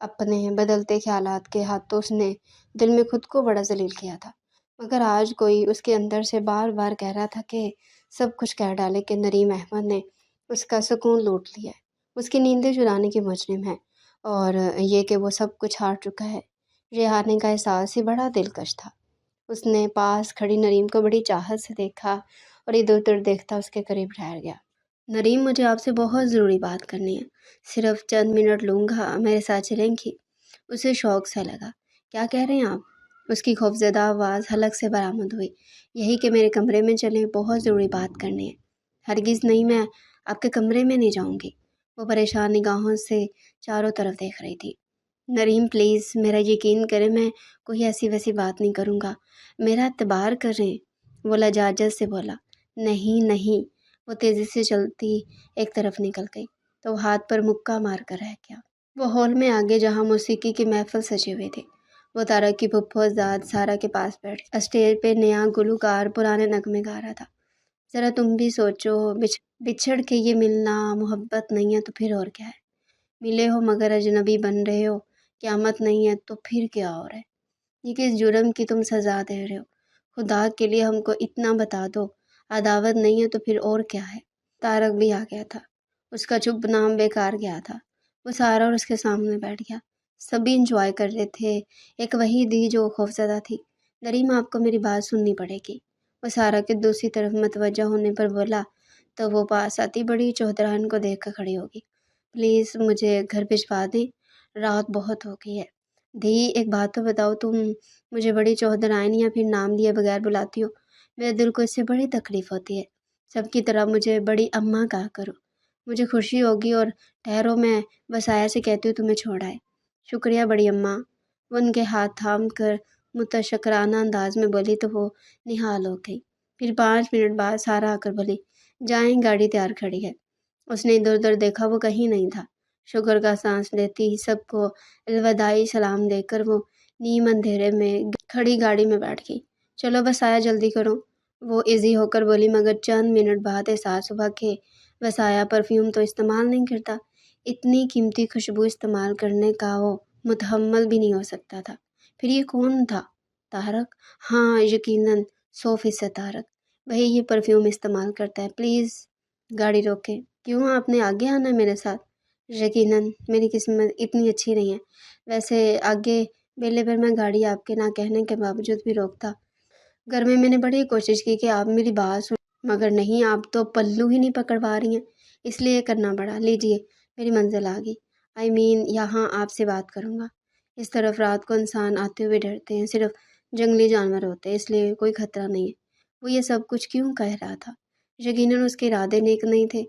اپنے بدلتے خیالات کے ہاتھوں اس نے دل میں خود کو بڑا ذلیل کیا تھا، مگر آج کوئی اس کے اندر سے بار بار کہہ رہا تھا کہ سب کچھ کہہ ڈالے کہ نریم احمد نے اس کا سکون لوٹ لیا ہے، اس کی نیندیں چرانے کی مجرم ہے، اور یہ کہ وہ سب کچھ ہار چکا ہے۔ یہ ہارنے کا احساس ہی بڑا دلکش تھا۔ اس نے پاس کھڑی نریم کو بڑی چاہت سے دیکھا اور ادھر ادھر دیکھتا اس کے قریب ٹھہر گیا۔ نریم، مجھے آپ سے بہت ضروری بات کرنی ہے، صرف چند منٹ لوں گا، میرے ساتھ چلیں گی؟ اسے شوق سے لگا۔ کیا کہہ رہے ہیں آپ؟ اس کی خوفزدہ آواز حلق سے برآمد ہوئی۔ یہی کہ میرے کمرے میں چلیں، بہت ضروری بات کرنی ہے۔ ہرگز نہیں، میں آپ کے کمرے میں نہیں جاؤں گی۔ وہ پریشان نگاہوں سے چاروں طرف دیکھ رہی تھی۔ نریم پلیز، میرا یقین کریں، میں کوئی ایسی ویسی بات نہیں کروں گا، میرا اعتبار کریں، وہ لجاجت سے بولا۔ نہیں نہیں، وہ تیزی سے چلتی ایک طرف نکل گئی تو وہ ہاتھ پر مکہ مار کر رہ گیا۔ وہ ہال میں آگے جہاں موسیقی کی محفل سجی ہوئی تھی، وہ طارق کی پھپھو زاد سارا کے پاس بیٹھ اسٹیج پہ نیا گلوکار پرانے نغمے گا رہا تھا۔ ذرا تم بھی سوچو، بچھڑ کے یہ ملنا محبت نہیں ہے تو پھر اور کیا ہے؟ ملے ہو مگر اجنبی بن رہے ہو، قیامت نہیں ہے تو پھر کیا اور ہے؟ یہ کس جرم کی تم سزا دے رہے ہو؟ خدا کے لیے ہم کو اتنا بتا دو، عداوت نہیں ہے تو پھر اور کیا ہے؟ طارق بھی آ گیا تھا۔ اس کا چپ نام بیکار گیا تھا۔ وہ سارا اور اس کے سامنے بیٹھ گیا۔ سبھی انجوائے کر رہے تھے، ایک وہی دی جو خوفزدہ تھی۔ نریم آپ کو میری بات سننی پڑے گی، وہ سارا کے دوسری طرف متوجہ ہونے پر بولا تو وہ پاس آتی بڑی چوہدران کو دیکھ کر کھڑی ہوگی۔ پلیز مجھے گھر بھجوا دیں، رات بہت ہو گئی ہے۔ دی ایک بات تو بتاؤ، تم مجھے بڑی چوہدرائن یا پھر نام لیے بغیر بلاتی ہو؟ میرے دل کو اس سے بڑی تکلیف ہوتی ہے۔ سب کی طرح مجھے بڑی اماں کہا کرو، مجھے خوشی ہوگی۔ اور ٹھہرو، میں وسایا سے کہتی ہوں تمہیں چھوڑ آئے۔ شکریہ بڑی اماں، وہ ان کے ہاتھ تھام کر متشکرانہ انداز میں بولی تو وہ نہال ہو گئی۔ پھر 5 منٹ بعد سارا آ کر بولی جائیں، گاڑی تیار کھڑی ہے۔ اس نے ادھر ادھر دیکھا، وہ کہیں نہیں تھا۔ شکر کا سانس لیتی ہی سب کو الوداعی سلام دے کر وہ نیم اندھیرے میں کھڑی گاڑی میں بیٹھ گئی۔ چلو بس آیا، جلدی کرو، وہ ایزی ہو کر بولی، مگر چند منٹ بعد احساس ہوا کہ وسایا پرفیوم تو استعمال نہیں کرتا۔ اتنی قیمتی خوشبو استعمال کرنے کا وہ متحمل بھی نہیں ہو سکتا تھا۔ پھر یہ کون تھا؟ طارق؟ ہاں یقیناً، 100% طارق، وہی یہ پرفیوم استعمال کرتا ہے۔ پلیز گاڑی روکے۔ کیوں، آپ نے آگے آنا ہے میرے ساتھ؟ یقیناً میری قسمت اتنی اچھی نہیں ہے، ویسے آگے بیلے پر میں گاڑی آپ کے نہ کہنے کے باوجود بھی روکتا۔ گھر میں نے بڑی کوشش کی کہ آپ میری بات سن، مگر نہیں، آپ تو پلو ہی نہیں پکڑوا رہی ہیں، اس لیے کرنا پڑا۔ لیجئے، میری منزل آ گئی، یہاں آپ سے بات کروں گا۔ اس طرف رات کو انسان آتے ہوئے ڈرتے ہیں، صرف جنگلی جانور ہوتے ہیں، اس لیے کوئی خطرہ نہیں ہے۔ وہ یہ سب کچھ کیوں کہہ رہا تھا؟ یقیناً اس کے ارادے نیک نہیں تھے۔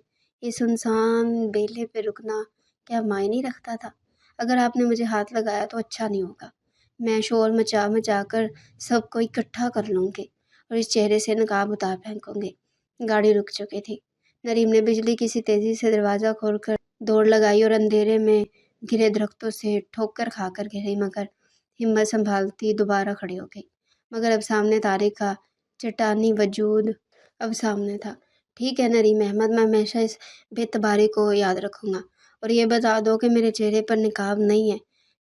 اس سنسان بیلے پہ رکنا کیا معنی رکھتا تھا؟ اگر آپ نے مجھے ہاتھ لگایا تو اچھا نہیں ہوگا، میں شور مچا کر سب کو اکٹھا کر لوں گے اور اس چہرے سے نقاب اتار پھینکوں گے۔ گاڑی رک چکی تھی۔ نریم نے بجلی کی سی تیزی سے دروازہ کھول کر دوڑ لگائی اور اندھیرے میں گرے درختوں سے ٹھوکر کھا کر گری، مگر ہمت سنبھالتی دوبارہ کھڑی ہو گئی۔ مگر اب سامنے طارق کا چٹانی وجود اب سامنے تھا۔ ٹھیک ہے نریم احمد، میں ہمیشہ اس بے اعتباری کو یاد رکھوں گا، اور یہ بتا دو کہ میرے چہرے پر نقاب نہیں ہے،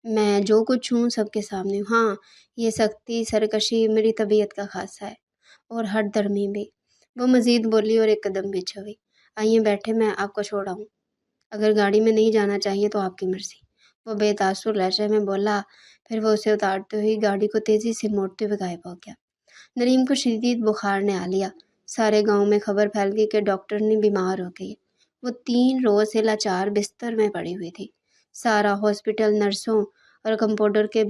میں جو کچھ ہوں سب کے سامنے ہوں۔ ہاں، یہ سختی سرکشی میری طبیعت کا خاصہ ہے، اور ہٹ درمی بھی، وہ مزید بولی اور ایک قدم پیچھے ہوئی۔ آئیے بیٹھے، میں آپ کو چھوڑاؤں، اگر گاڑی میں نہیں جانا چاہیے تو آپ کی مرضی، وہ بے تاثر لہجے میں بولا۔ پھر وہ اسے اتارتے ہوئے گاڑی کو تیزی سے موڑتے ہوئے غائب ہو گیا۔ نریم کو شدید بخار نے آ لیا۔ سارے گاؤں میں خبر پھیل گئی کہ ڈاکٹر نے بیمار ہو گئی۔ وہ 3 روز سے لاچار بستر میں پڑی ہوئی تھی۔ سارا ہاسپٹل نرسوں اور کمپاؤنڈر کے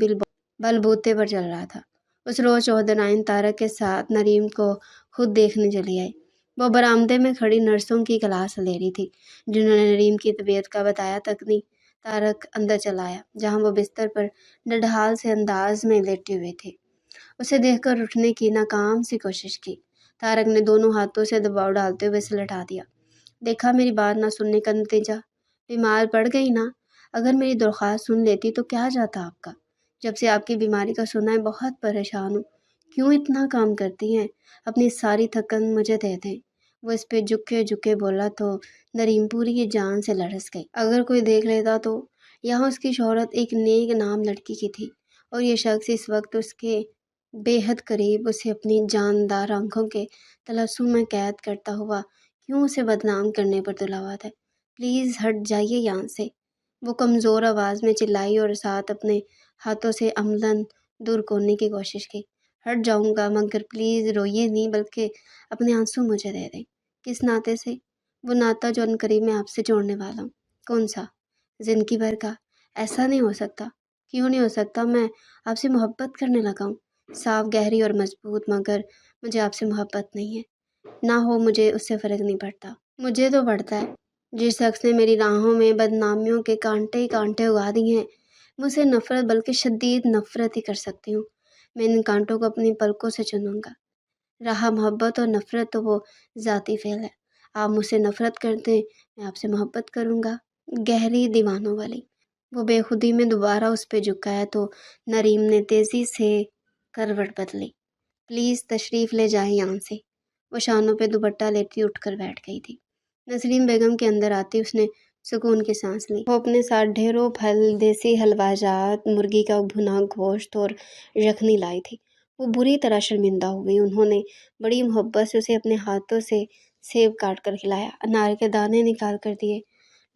بل بوتے پر چل رہا تھا۔ اس روز چوہدرائن طارق کے ساتھ نریم کو خود دیکھنے چلی آئی۔ وہ برآمدے میں کھڑی نرسوں کی کلاس لے رہی تھی، جنہوں نے نریم کی طبیعت کا بتایا تک نہیں۔ طارق اندر چلا آیا، جہاں وہ بستر پر نڈھال سے انداز میں لیٹے ہوئے تھے۔ اسے دیکھ کر اٹھنے کی ناکام سی کوشش کی۔ طارق نے دونوں ہاتھوں سے دباؤ ڈالتے ہوئے اسے لٹا دیا۔ دیکھا میری بات نہ سننے کا نتیجہ، بیمار پڑ گئی نا؟ اگر میری درخواست سن لیتی تو کیا جاتا آپ کا؟ جب سے آپ کی بیماری کا سنا ہے بہت پریشان ہوں۔ کیوں اتنا کام کرتی ہیں؟ اپنی ساری تھکن مجھے دے دیں۔ وہ اس پہ جھکے بولا تو نریم پوری جان سے لرز گئی۔ اگر کوئی دیکھ لیتا تو؟ یہاں اس کی شہرت ایک نیک نام لڑکی کی تھی، اور یہ شخص اس وقت اس کے بے حد قریب اسے اپنی جاندار آنکھوں کے تلسم میں قید کرتا ہوا کیوں اسے بدنام کرنے پر تلا ہوا تھا؟ پلیز ہٹ جائیے یہاں سے، وہ کمزور آواز میں چلائی اور ساتھ اپنے ہاتھوں سے عملاً دور کرنے کی کوشش کی۔ ہٹ جاؤں گا، مگر پلیز روئیے نہیں، بلکہ اپنے آنسو مجھے دے دیں۔ کس ناطے سے؟ وہ ناطہ جو عنقریب میں آپ سے جوڑنے والا ہوں۔ کون سا؟ زندگی بھر کا؟ ایسا نہیں ہو سکتا۔ کیوں نہیں ہو سکتا؟ میں آپ سے محبت کرنے لگا ہوں، صاف، گہری اور مضبوط، مگر مجھے آپ سے محبت نہیں ہے۔ نہ ہو، مجھے اس سے فرق نہیں پڑتا۔ مجھے تو پڑتا ہے۔ جس شخص نے میری راہوں میں بدنامیوں کے کانٹے ہی کانٹے اگا دیے ہیں، مجھ سے نفرت، بلکہ شدید نفرت ہی کر سکتی ہوں۔ میں ان کانٹوں کو اپنی پلکوں سے چنوں گا۔ رہا محبت اور نفرت تو وہ ذاتی فعل ہے۔ آپ مجھ سے نفرت کرتے ہیں، میں آپ سے محبت کروں گا، گہری دیوانوں والی۔ وہ بے خودی میں دوبارہ اس پہ جھکایا تو نریم نے تیزی سے کروٹ بدلی۔ پلیز تشریف لے جائیں یہاں سے۔ وہ شانوں پہ دوپٹہ لیتی اٹھ کر بیٹھ گئی تھی۔ نسرین بیگم کے اندر آتی اس نے سکون کی سانس لی۔ وہ اپنے ساتھ ڈھیروں پھل، دیسی حلوہ جات، مرغی کا بھنا گوشت اور یخنی لائی تھی۔ وہ بری طرح شرمندہ ہوئی۔ انہوں نے بڑی محبت سے اسے اپنے ہاتھوں سے سیب کاٹ کر کھلایا، انار کے دانے نکال کر دیے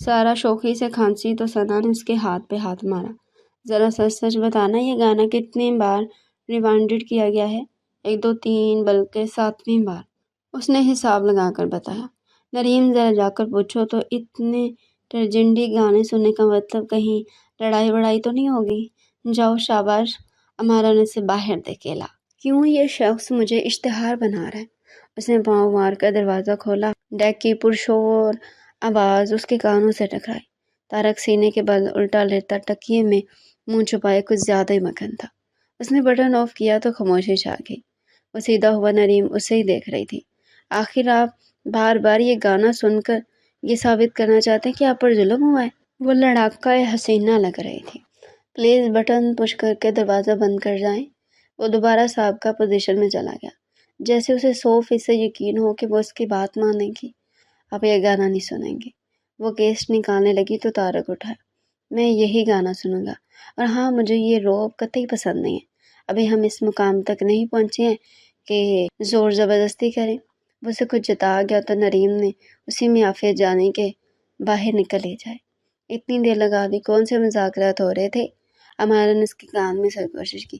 سارا شوقی سے کھانسی تو ثنا نے اس کے ہاتھ پہ ہاتھ مارا۔ ذرا سچ سچ بتانا، یہ گانا کتنی بار ریوائنڈڈ کیا گیا ہے؟ 1 2 3 بلکہ 7ویں بار، اس نے حساب لگا کر بتایا۔ نریم ذرا جا کر پوچھو تو، اتنے ٹرجنڈی گانے سننے کا مطلب کہیں لڑائی وڑائی تو نہیں ہوگی؟ جاؤ شاباش، امارا نے اسے باہر دھکیلا۔ کیوں یہ شخص مجھے اشتہار بنا رہا ہے؟ اس نے پاؤں مار کر دروازہ کھولا۔ ڈیک کی پرشور آواز اس کے کانوں سے ٹکرائی۔ طارق سینے کے بل الٹا لیٹا تکیے میں منہ چھپائے کچھ زیادہ ہی مگن تھا۔ اس نے بٹن آف کیا تو خاموشی چھا گئی۔ وہ سیدھا ہوا نریم اسے ہی دیکھ رہی تھی۔ آخر آپ بار بار یہ گانا سن کر یہ ثابت کرنا چاہتے ہیں کہ آپ پر ظلم ہوا ہے؟ وہ لڑاکا حسینہ لگ رہی تھی۔ پلیز بٹن پش کر کے دروازہ بند کر جائیں۔ وہ دوبارہ سابقہ پوزیشن میں چلا گیا، جیسے اسے 100% یقین ہو کہ وہ اس کی بات مانیں گی۔ آپ یہ گانا نہیں سنیں گے۔ وہ کیسٹ نکالنے لگی تو طارق اٹھا۔ میں یہی گانا سنوں گا، اور ہاں، مجھے یہ روب قطعی پسند نہیں ہے۔ ابھی ہم اس مقام تک نہیں پہنچے ہیں کہ زور زبردستی کریں۔ وہ اسے کچھ جتا گیا تو نریم نے اسی میں عافیت جانی کہ باہر نکل ہی جائے۔ اتنی دیر لگا دی، کون سے مذاکرات ہو رہے تھے؟ امارا نے اس کے کان میں سرکوشش کی۔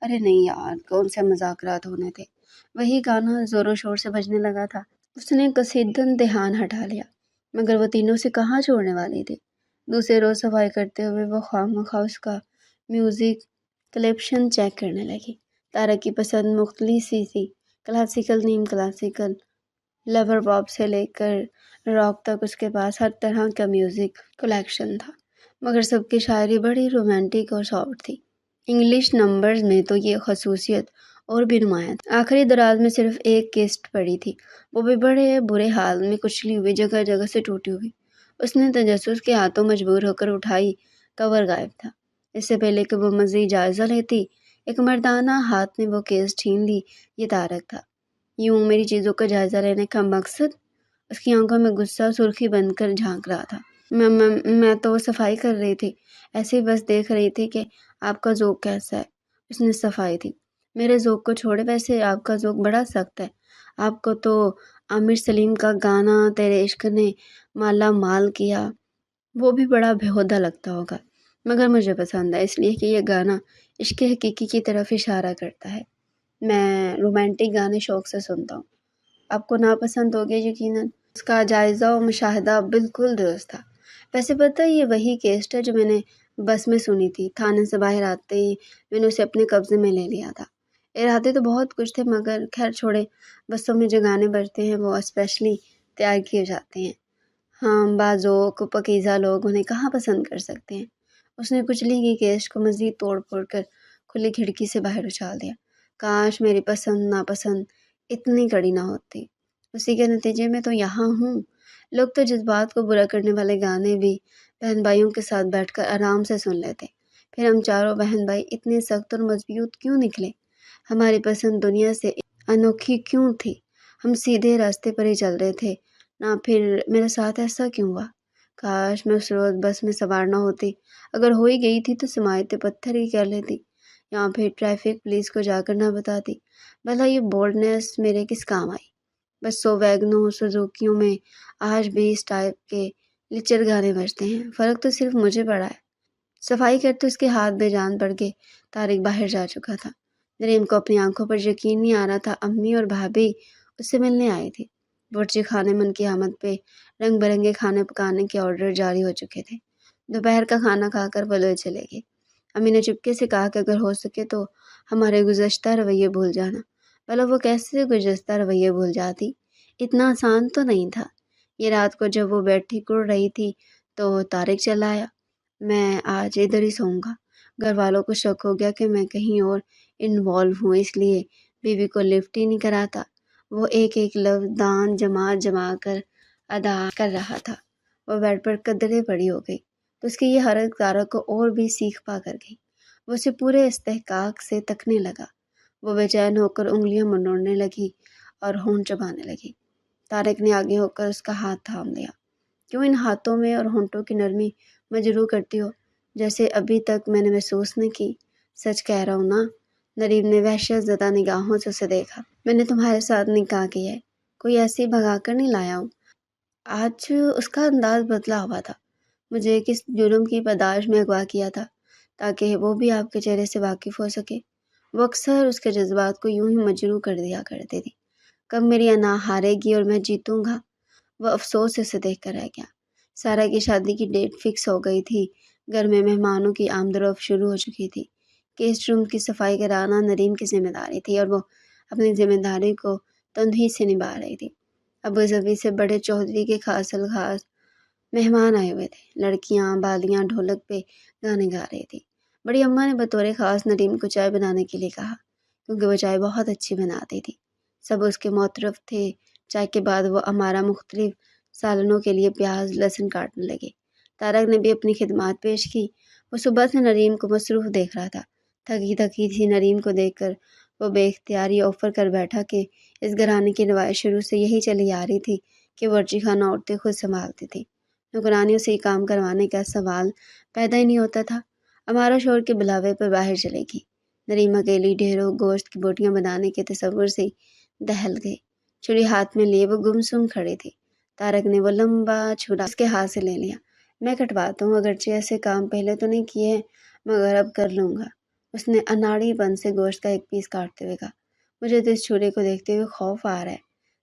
ارے نہیں یار، کون سے مذاکرات ہونے تھے؟ وہی گانا زور و شور سے بجنے لگا تھا۔ اس نے کثیدن دھیان ہٹا لیا، مگر وہ تینوں سے کہاں چھوڑنے والی تھی؟ دوسرے روز صفائی کرتے ہوئے وہ خواہ اس کا میوزک کلیکشن چیک کرنے لگی۔ طارق کی پسند مختلف سی تھی، کلاسیکل، نیم کلاسیکل، لور پاپ سے لے کر راک تک اس کے پاس ہر طرح کا میوزک کلیکشن تھا، مگر سب کی شاعری بڑی رومانٹک اور سافٹ تھی۔ انگلش نمبرز میں تو یہ خصوصیت اور بھی نمایاں تھی۔ آخری دراز میں صرف ایک کیسٹ پڑی تھی، وہ بھی بڑے برے حال میں کچلی ہوئی، جگہ جگہ سے ٹوٹی ہوئی۔ اس نے تجسس کے ہاتھوں مجبور ہو کر اٹھائی، کور غائب تھا۔ اس سے پہلے کہ وہ مزید جائزہ لیتی، ایک مردانہ ہاتھ نے وہ کیس چھین لی۔ یہ طارق تھا۔ یوں میری چیزوں کا جائزہ لینے کا مقصد؟ اس کی آنکھوں میں غصہ سرخی بن کر جھانک رہا تھا۔ میں تو صفائی کر رہی تھی، ایسے ہی بس دیکھ رہی تھی کہ آپ کا ذوق کیسا ہے۔ اس نے صفائی دی۔ میرے ذوق کو چھوڑے، ویسے آپ کا ذوق بڑا سخت ہے۔ آپ کو تو عامر سلیم کا گانا تیرے عشق نے مالا مال کیا، وہ بھی بڑا بےہودہ لگتا ہوگا، مگر مجھے پسند ہے، اس لیے کہ یہ گانا عشق حقیقی کی طرف اشارہ کرتا ہے۔ میں رومانٹک گانے شوق سے سنتا ہوں۔ آپ کو ناپسند ہو گیا یقیناً۔ اس کا جائزہ و مشاہدہ بالکل درست تھا۔ ویسے پتہ یہ وہی کیسٹ ہے جو میں نے بس میں سنی تھی۔ تھانے سے باہر آتے ہی میں نے اسے اپنے قبضے میں لے لیا تھا۔ ارادے تو بہت کچھ تھے، مگر خیر چھوڑے، بسوں میں جو گانے بجتے ہیں وہ اسپیشلی تیار کیے جاتے ہیں۔ ہاں، بازوق پکیزہ لوگ انہیں کہاں پسند کر سکتے ہیں۔ اس نے کچلی کی کیسٹ کو مزید توڑ پھوڑ کر کھلی کھڑکی سے باہر اچھال دیا۔ کاش میری پسند ناپسند اتنی کڑی نہ ہوتی۔ اسی کے نتیجے میں تو یہاں ہوں۔ لوگ تو جذبات کو برا کرنے والے گانے بھی بہن بھائیوں کے ساتھ بیٹھ کر آرام سے سن لیتے، پھر ہم چاروں بہن بھائی اتنے سخت اور مضبوط کیوں نکلے؟ ہماری پسند دنیا سے انوکھی کیوں تھی؟ ہم سیدھے راستے پر ہی چل رہے تھے نہ، پھر میرے ساتھ ایسا کیوں ہوا؟ کاش میں اس روز بس میں سوار نہ ہوتی، اگر ہو ہی گئی تھی تو سماعت پتھر ہی کر لیتی، یا پھر ٹریفک پولیس کو جا کر نہ بتاتی۔ بھلا یہ بولڈنیس میرے کس کام آئی؟ بسوں، ویگنوں، سزوکیوں میں آج بھی اس ٹائپ کے لچر گانے بجتے ہیں۔ فرق تو صرف مجھے پڑا ہے۔ صفائی کرتے اس کے ہاتھ بے جان پڑ گئے۔ طارق باہر جا چکا تھا۔ نریم کو اپنی آنکھوں پر یقین نہیں آ رہا تھا۔ امی اور بھابھی اس سے ملنے آئی تھی۔ بورچی خانے من کی آمد پہ رنگ برنگے کھانے پکانے کے آرڈر جاری ہو چکے تھے۔ دوپہر کا کھانا کھا کر وہ لوگ چلے گئے۔ امی نے چپکے سے کہا کہ اگر ہو سکے تو ہمارے گزشتہ رویے بھول جانا۔ بھلا وہ کیسے گزشتہ رویے بھول جاتی؟ اتنا آسان تو نہیں تھا۔ یہ رات کو جب وہ بیٹھی کڑ رہی تھی تو طارق چلا آیا۔ میں آج ادھر ہی سوؤں گا۔ گھر والوں کو شک ہو گیا کہ میں کہیں اور انوالو ہوں، اس لیے بیوی کو لفٹ ہی نہیں کراتا۔ وہ ایک ایک لفظ دان جما کر ادا کر رہا تھا۔ وہ بیڈ پر قدرے پڑی ہو گئی تو اس کی یہ حرکت طارق کو اور بھی سیکھ پا کر گئی۔ وہ اسے پورے استحقاق سے تکنے لگا۔ وہ بے چین ہو کر انگلیاں منوڑنے لگی اور ہونٹ چبانے لگی۔ طارق نے آگے ہو کر اس کا ہاتھ تھام لیا۔ کیوں ان ہاتھوں میں اور ہونٹوں کی نرمی مجروح کرتی ہو، جیسے ابھی تک میں نے محسوس نہیں کی؟ سچ کہہ رہا ہوں نا؟ نریم نے وحشت زدہ نگاہوں سے اسے دیکھا۔ میں نے تمہارے ساتھ نکاح کیا ہے، کوئی ایسے ہی بھگا کر نہیں لایا ہوں۔ آج اس کا انداز بدلا ہوا تھا۔ مجھے کس جرم کی پاداش میں اغوا کیا تھا تاکہ وہ بھی آپ کے چہرے سے واقف ہو سکے؟ وہ اکثر اس کے جذبات کو یوں ہی مجروح کر دیا کرتے تھے۔ کب میری انا ہارے گی اور میں جیتوں گا؟ وہ افسوس سے اسے دیکھ کر رہ گیا۔ سارا کی شادی کی ڈیٹ فکس ہو گئی تھی۔ گھر میں مہمانوں کی آمد و رفت شروع ہو چکی تھی۔ گیسٹ روم کی صفائی کرانا نریم کی ذمہ داری تھی اور وہ اپنی ذمہ داری کو تندہی سے نبھا رہی تھی۔ ابو ظبی سے بڑے چودھری کے خاص الخاص مہمان آئے ہوئے تھے۔ لڑکیاں بالیاں ڈھولک پہ گانے گا رہی تھی۔ بڑی اماں نے بطور خاص نریم کو چائے بنانے کے لیے کہا کیونکہ وہ چائے بہت اچھی بناتی تھی۔ سب اس کے معترف تھے۔ چائے کے بعد وہ ہمارا مختلف سالنوں کے لیے پیاز لہسن کاٹنے لگے۔ طارق نے بھی اپنی خدمات پیش کی۔ وہ صبح سے نریم کو مصروف دیکھ رہا تھا۔ تھکی تھکی تھی نریم کو دیکھ کر وہ بے اختیار یہ آفر کر بیٹھا کہ اس گھرانے کی روایت شروع سے یہی چلی آ رہی تھی کہ ورچی خانہ عورتیں خود سنبھالتی تھی۔ نوکرانیوں سے یہ کام کروانے کا سوال پیدا ہی نہیں ہوتا تھا۔ ہمارا شوہر کے بلاوے پر باہر چلے گی۔ نریم اکیلی ڈھیروں گوشت کی بوٹیاں بنانے کے تصور سے دہل گئی۔ چھری ہاتھ میں لیے وہ گمسم کھڑی تھی۔ طارق نے وہ لمبا چھرا اس کے ہاتھ سے لے لیا۔ میں کٹواتا ہوں، اگرچہ ایسے کام پہلے تو نہیں کیے ہیں مگر اب کر لوں گا۔ اس نے اناڑی پن سے گوشت کا ایک پیس کاٹتے ہوئے کہا۔ مجھے تو اس چھرے کو دیکھتے ہوئے خوف آ رہا ہے۔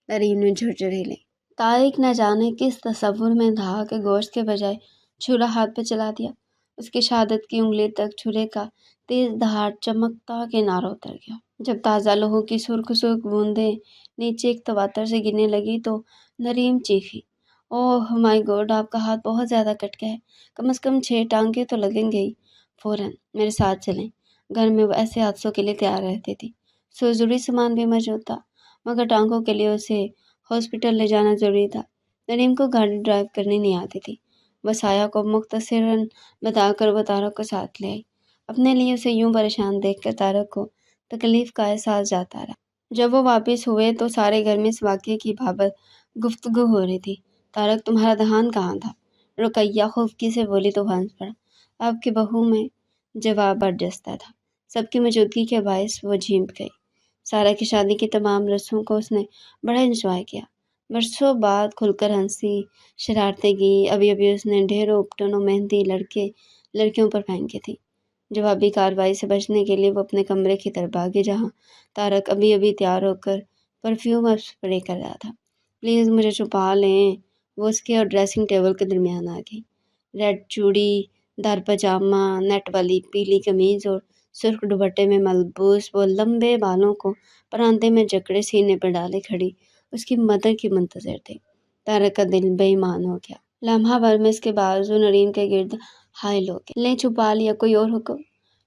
نریم نے جھرجھری لی۔ طارق نہ جانے کس تصور میں تھا کہ گوشت کے بجائے چھرا ہاتھ پہ چلا دیا۔ اس کی شہادت کی انگلی تک چھرے کا تیز دھار چمکتا کنارہ اتر گیا۔ جب تازہ لہو کی سرخ سرخ بوندیں نیچے ایک تواتر سے گرنے لگی تو نریم چیخی۔ اوہ مائی گاڈ، آپ کا ہاتھ بہت زیادہ کٹ گیا ہے۔ کم از کم 6 ٹانکے تو لگیں گے ہی۔ فوراً میرے ساتھ چلیں۔ گھر میں وہ ایسے حادثوں کے لیے تیار رہتی تھی۔ ضروری سامان بھی موجود تھا مگر ٹانکوں کے لیے اسے ہاسپٹل لے جانا ضروری تھا۔ نریم کو گاڑی ڈرائیو کرنی نہیں آتی تھی۔ وہ سایہ کو مختصراً بتا کر وہ طارق کو ساتھ لے آئی۔ اپنے لیے اسے یوں پریشان دیکھ کر طارق کو تکلیف کا احساس جاتا رہا۔ جب وہ واپس ہوئے تو سارے گھر میں اس واقعے کی بابت گفتگو ہو رہی تھی۔ طارق تمہارا دہان کہاں تھا؟ رقیہ خفگی سے بولی تو ہنس پڑا۔ آپ کی بہو میں جواب برجستہ تھا۔ سب کی موجودگی کے باعث وہ جھیمپ گئی۔ سارا کی شادی کی تمام رسموں کو اس نے بڑا انجوائے کیا۔ برسوں بعد کھل کر ہنسی، شرارتیں کی۔ ابھی ابھی اس نے ڈھیروں اپٹن و مہندی لڑکیوں پر پھینکی تھی۔ جوابی کارروائی سے بچنے کے لیے وہ اپنے کمرے کی طرف بھاگی جہاں طارق ابھی ابھی تیار ہو کر پرفیوم اسپرے کر رہا تھا۔ پلیز مجھے چھپا لیں۔ وہ اس کے اور ڈریسنگ ٹیبل کے درمیان آ گئی۔ ریڈ چوڑی دار پاجامہ، نیٹ والی پیلی قمیض اور سرخ دوپٹے میں ملبوس وہ لمبے بالوں کو پراندے میں جکڑے سینے پر ڈالے کھڑی اس کی مدر کی منتظر تھی۔ طارق کا دل بے ایمان ہو گیا۔ لمحہ بھر میں اس کے بازو نریم کے گرد حائل ہو گئے۔ لیں چھپا لیا، کوئی اور حکم؟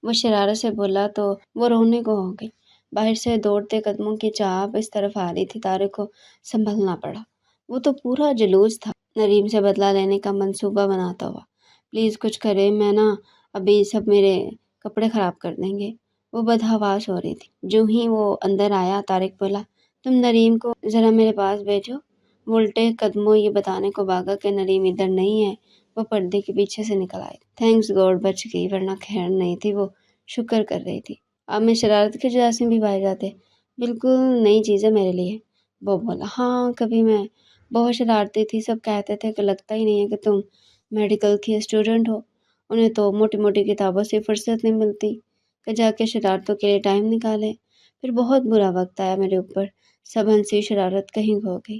وہ شرارت سے بولا تو وہ رونے کو ہو گئی۔ باہر سے دوڑتے قدموں کی چاپ اس طرف آ رہی تھی۔ طارق کو سنبھلنا پڑا۔ وہ تو پورا جلوس تھا نریم سے بدلہ لینے کا منصوبہ بناتا ہوا۔ پلیز کچھ کرے، میں نا ابھی سب میرے کپڑے خراب کر دیں گے۔ وہ بدحواس ہو رہی تھی۔ جو ہی وہ اندر آیا طارق بولا تم نریم کو ذرا میرے پاس بھیجو۔ وہ الٹے قدموں یہ بتانے کو بھاگا کہ نریم ادھر نہیں ہے۔ وہ پردے کے پیچھے سے نکل آئی۔ تھینکس گاڈ بچ گئی، ورنہ خیر نہیں تھی۔ وہ شکر کر رہی تھی۔ آپ میں شرارت کے جراثیم بھی پائے جاتے؟ بالکل نئی چیز ہے میرے لیے۔ وہ بولا ہاں کبھی میں بہت شرارتی تھی، سب کہتے تھے کہ لگتا ہی نہیں ہے کہ تم میڈیکل کی اسٹوڈنٹ ہو۔ انہیں تو موٹی موٹی کتابوں سے فرصت نہیں ملتی کہ جا کے شرارتوں کے لیے ٹائم نکالے۔ پھر بہت برا وقت آیا میرے اوپر، سب ہنسی شرارت کہیں کھو گئی۔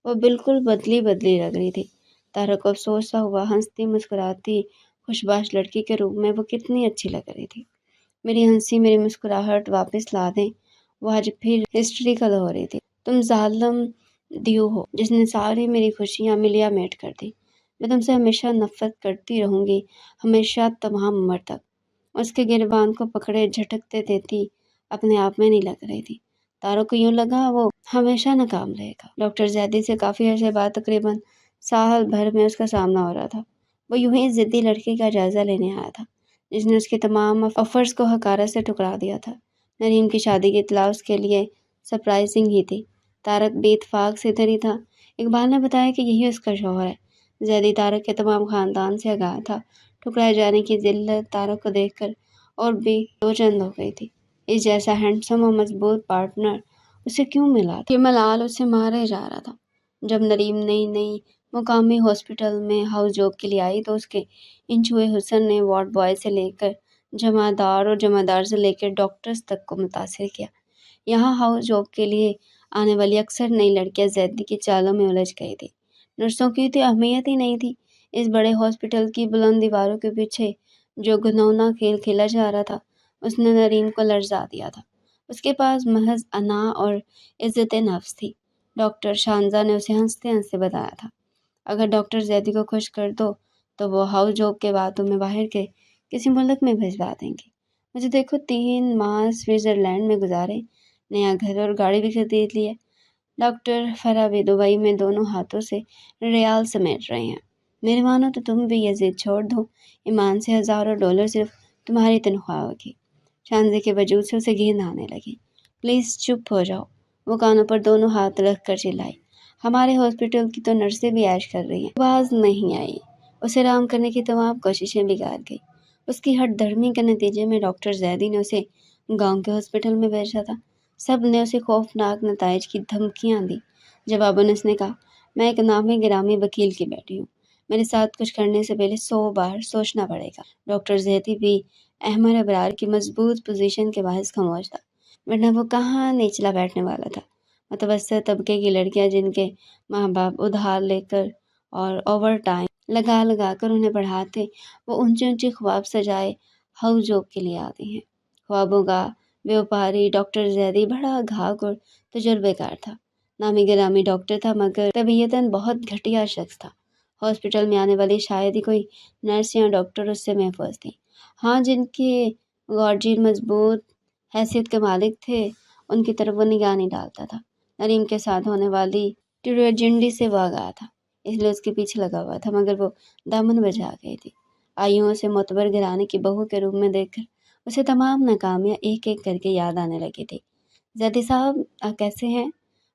وہ بالکل بدلی لگ رہی تھی۔ طارق کو افسوس سا ہوا، ہنستی مسکراتی خوشباش لڑکی کے روپ میں وہ کتنی اچھی لگ رہی تھی۔ میری ہنسی میری مسکراہٹ واپس لا دیں۔ وہ آج پھر ہسٹریکل ہو رہی تھی۔ تم ظالم دیو ہو جس نے ساری میری خوشیاں ملیا میٹ کر دی۔ میں تم سے ہمیشہ نفرت کرتی رہوں گی، ہمیشہ تمام عمر تک۔ اس کے گریبان کو پکڑے جھٹکتے دیتی اپنے آپ میں نہیں لگ رہی تھی۔ طارق کو یوں لگا وہ ہمیشہ ناکام رہے گا۔ ڈاکٹر زیدی سے کافی عرصے بعد تقریباً سال بھر میں اس کا سامنا ہو رہا تھا۔ وہ یوں ہی ضدی لڑکی کا جائزہ لینے آیا تھا جس نے اس کے تمام آفرز کو حقارت سے ٹھکرا دیا تھا۔ نریم کی شادی کی اطلاع اس کے لیے سرپرائزنگ ہی تھی۔ طارق بے اتفاق سے ادھر ہی تھا۔ اقبال نے بتایا کہ یہی اس کا شوہر ہے۔ زیدی طارق کے تمام خاندان سے آگاہ تھا۔ ٹھکرائے جانے کی ذلت طارق کو دیکھ کر اور بھی دو چند ہو گئی تھی۔ اس جیسا ہینڈسم اور مضبوط پارٹنر اسے کیوں ملا تھا؟ یہ ملال اسے مارے جا رہا تھا۔ جب نریم نئی مقامی ہاسپٹل میں ہاؤس جاب کے لیے آئی تو اس کے انچوئے حسن نے وارڈ بوائے سے لے کر جمعدار اور جمعدار سے لے کر ڈاکٹرز تک کو متاثر کیا۔ یہاں ہاؤس جاب کے لیے آنے والی اکثر نئی لڑکیاں زیدی کی چالوں میں الجھ گئی تھی۔ نرسوں کی تو اہمیت ہی نہیں تھی۔ اس بڑے ہاسپٹل کی بلند دیواروں کے پیچھے جو گھنونا کھیل کھیلا جا رہا تھا اس نے نریم کو لرزا دیا تھا۔ اس کے پاس محض انا اور عزت نفس تھی۔ ڈاکٹر شانزا نے اسے ہنستے ہنستے بتایا تھا، اگر ڈاکٹر زیدی کو خوش کر دو تو وہ ہاؤس جاب کے بعد تمہیں باہر کے کسی ملک میں بھجوا دیں گے۔ مجھے دیکھو 3 ماہ سوئٹزرلینڈ میں گزارے، نیا گھر اور گاڑی بھی خرید لی ہے۔ ڈاکٹر فرا بھی دبئی میں دونوں ہاتھوں سے ریال سمیٹ رہے ہیں۔ میرے مانو تو تم بھی یہ ضد چھوڑ دو، ایمان سے $1000 صرف تمہاری تنخواہ ہوگی۔ شانزے کے وجود سے اسے گھن آنے لگی۔ پلیز چپ ہو جاؤ، وہ کانوں پر دونوں ہاتھ رکھ کر چلائی۔ ہمارے ہاسپٹل کی تو نرسیں بھی عیش کر رہی ہیں۔ باز نہیں آئی، اسے آرام کرنے کی تمام کوششیں بگاڑ گئی۔ اس کی ہٹ دھرمی کے نتیجے میں ڈاکٹر زیدی نے اسے گاؤں کے ہاسپٹل میں بھیجا تھا۔ سب نے اسے خوفناک نتائج کی دھمکیاں دی۔ جواباً اس نے کہا، میں ایک نامی گرامی وکیل کی بیٹی ہوں، میرے ساتھ کچھ کرنے سے پہلے 100 بار سوچنا پڑے گا۔ ڈاکٹر زیدی بھی احمر ابرار کی مضبوط پوزیشن کے باعث خاموش تھا، ورنہ وہ کہاں نچلا بیٹھنے والا تھا۔ متوسط طبقے کی لڑکیاں جن کے ماں باپ ادھار لے کر اور اوور ٹائم لگا لگا کر انہیں پڑھاتے، وہ اونچے اونچے خواب سجائے ہاؤس جاب کے لیے آتی ہیں۔ خوابوں کا بیوپاری ڈاکٹر زیدی بڑا گھاگ اور تجربے کار تھا۔ نامی گرامی ڈاکٹر تھا مگر طبیعتاً بہت گھٹیا شخص تھا۔ ہاسپٹل میں آنے والی شاید ہی کوئی نرس یا ڈاکٹر اس سے محفوظ تھی۔ ہاں، جن کے گارجین مضبوط حیثیت کے مالک تھے ان کی طرف وہ نگاہ نہیں ڈالتا تھا۔ نریم کے ساتھ ہونے والی ٹریجڈی سے وہ آگاہ تھا، اس لیے اس کے پیچھے لگا ہوا تھا، مگر وہ دامن بجھا گئی تھی۔ آئیوں سے معتبر گھرانے کی بہو کے روپ میں دیکھ کر اسے تمام ناکامیاں ایک ایک کر کے یاد آنے لگی تھی۔ زیدی صاحب، آپ کیسے ہیں؟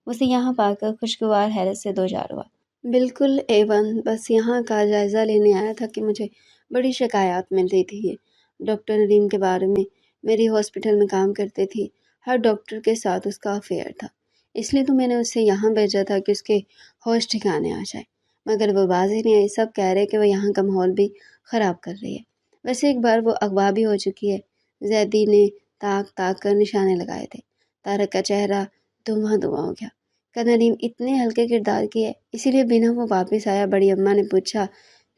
اسے یہاں پا کر خوشگوار حیرت سے دوچار ہوا۔ بالکل A1، بس یہاں کا جائزہ لینے آیا تھا کہ مجھے بڑی شکایات مل رہی تھی۔ یہ ڈاکٹر نریم کے بارے میں، میری ہاسپٹل میں کام کرتے تھی، ہر ڈاکٹر کے ساتھ اس کا افیئر تھا، اس لیے تو میں نے اسے یہاں بھیجا تھا کہ اس کے ہوش ٹھکانے آ جائے، مگر وہ باز ہی نہیں آئی۔ سب کہہ رہے کہ وہ یہاں کا ماحول بھی خراب کر رہی ہے۔ ویسے ایک بار وہ اغوا بھی ہو چکی ہے۔ زیدی نے تاک تاک کر نشانے لگائے تھے۔ طارق کا چہرہ دھواں دھواں ہو گیا۔ کہ نریم اتنے ہلکے کردار کی ہے، اسی لیے بنا وہ واپس آیا؟ بڑی اماں نے پوچھا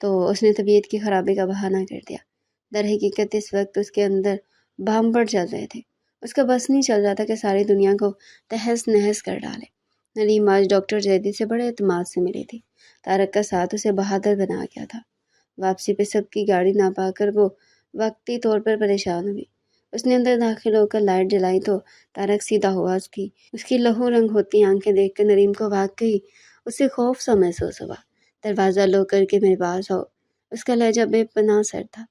تو اس نے طبیعت کی خرابی کا بہانہ کر دیا۔ در حقیقت اس وقت اس کے اندر بھانبڑ چل رہے تھے۔ اس کا بس نہیں چل رہا تھا کہ ساری دنیا کو تہس نہس کر ڈالے۔ نریم آج ڈاکٹر زیدی سے بڑے اعتماد سے ملی تھی۔ طارق کا ساتھ اسے بہادر بنا گیا تھا۔ واپسی پہ سب کی گاڑی نہ پا کر وہ وقتی طور پر پریشان ہوئی۔ اس نے اندر داخل ہو کر لائٹ جلائی تو طارق سیدھا ہوا۔ اس کی لہو رنگ ہوتی آنکھیں دیکھ کر نریم کو واقعی اسے خوف سا محسوس ہوا۔ دروازہ لو کر کے میرے پاس آؤ۔ اس کا لہجہ بے پناہ سر تھا۔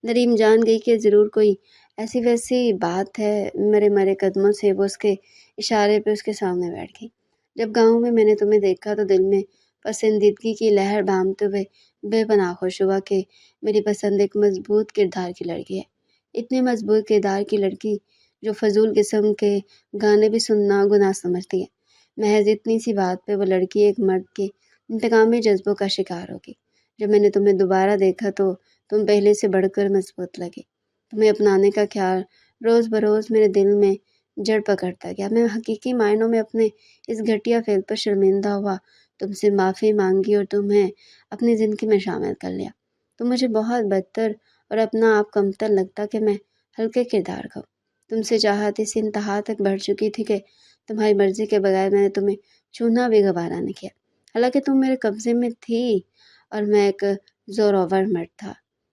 نریم جان گئی کہ ضرور کوئی ایسی ویسی بات ہے۔ مرے مرے قدموں سے وہ اس کے اشارے پہ اس کے سامنے بیٹھ گئی۔ جب گاؤں میں نے تمہیں دیکھا تو دل میں پسندیدگی کی لہر بھامتے ہوئے بے پناہ خوش ہوا کہ میری پسند ایک مضبوط کردار کی لڑکی ہے۔ اتنی مضبوط کردار کی لڑکی جو فضول قسم کے گانے بھی سننا گناہ سمجھتی ہے۔ محض اتنی سی بات پہ وہ لڑکی ایک مرد کے انتقامی جذبوں کا شکار ہوگی۔ جب میں نے تمہیں دوبارہ دیکھا تو تم پہلے سے بڑھ کر مضبوط لگی۔ تمہیں اپنانے کا خیال روز بروز میرے دل میں جڑ پکڑتا گیا۔ میں حقیقی معنوں میں اپنے اس گھٹیا فعل پر شرمندہ ہوا، تم سے معافی مانگی اور تمہیں اپنی زندگی میں شامل کر لیا۔ تم مجھے بہت بدتر اور اپنا آپ کمتر لگتا کہ میں ہلکے کردار کا ہوں۔ تم سے چاہت اس انتہا تک بڑھ چکی تھی کہ تمہاری مرضی کے بغیر میں نے تمہیں چھونا بھی گوارا نہیں کیا۔ حالانکہ تم میرے قبضے میں تھی اور میں ایک زورآور مرد تھا۔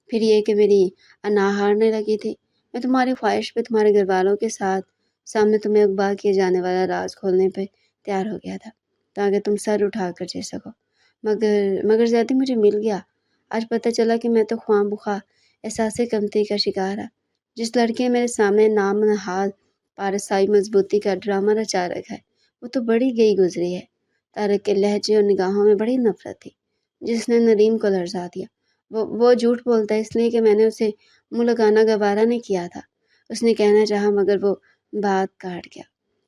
پھر یہ کہ میری انا ہارنے لگی تھی۔ میں تمہاری خواہش پہ تمہارے گھر والوں کے سامنے تمہیں اغوا کیے جانے والا راز کھولنے پہ تیار ہو گیا تھا تاکہ تم سر اٹھا کر جی سکو۔ مگر زیادی مجھے مل گیا۔ آج پتہ چلا کہ میں تو خواہ مخواہ احساس کمتری کا شکار ہے۔ جس لڑکی نے میرے سامنے نام نہاد پارسائی مضبوطی کا ڈرامہ رچا رکھا ہے وہ تو بڑی گئی گزری ہے۔ طارق کے لہجے اور نگاہوں میں بڑی نفرت تھی جس نے نریم کو لرزا دیا۔ وہ جھوٹ بولتا ہے اس لیے کہ میں نے اسے منہ لگانا گوارا نہیں کیا تھا، اس نے کہنا چاہا مگر وہ بات کاٹ گیا۔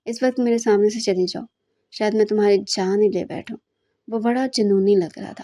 اس وقت میرے سامنے سے چلی جاؤ، شاید میں تمہاری جان ہی لے بیٹھوں۔ وہ بڑا جنونی لگ رہا تھا۔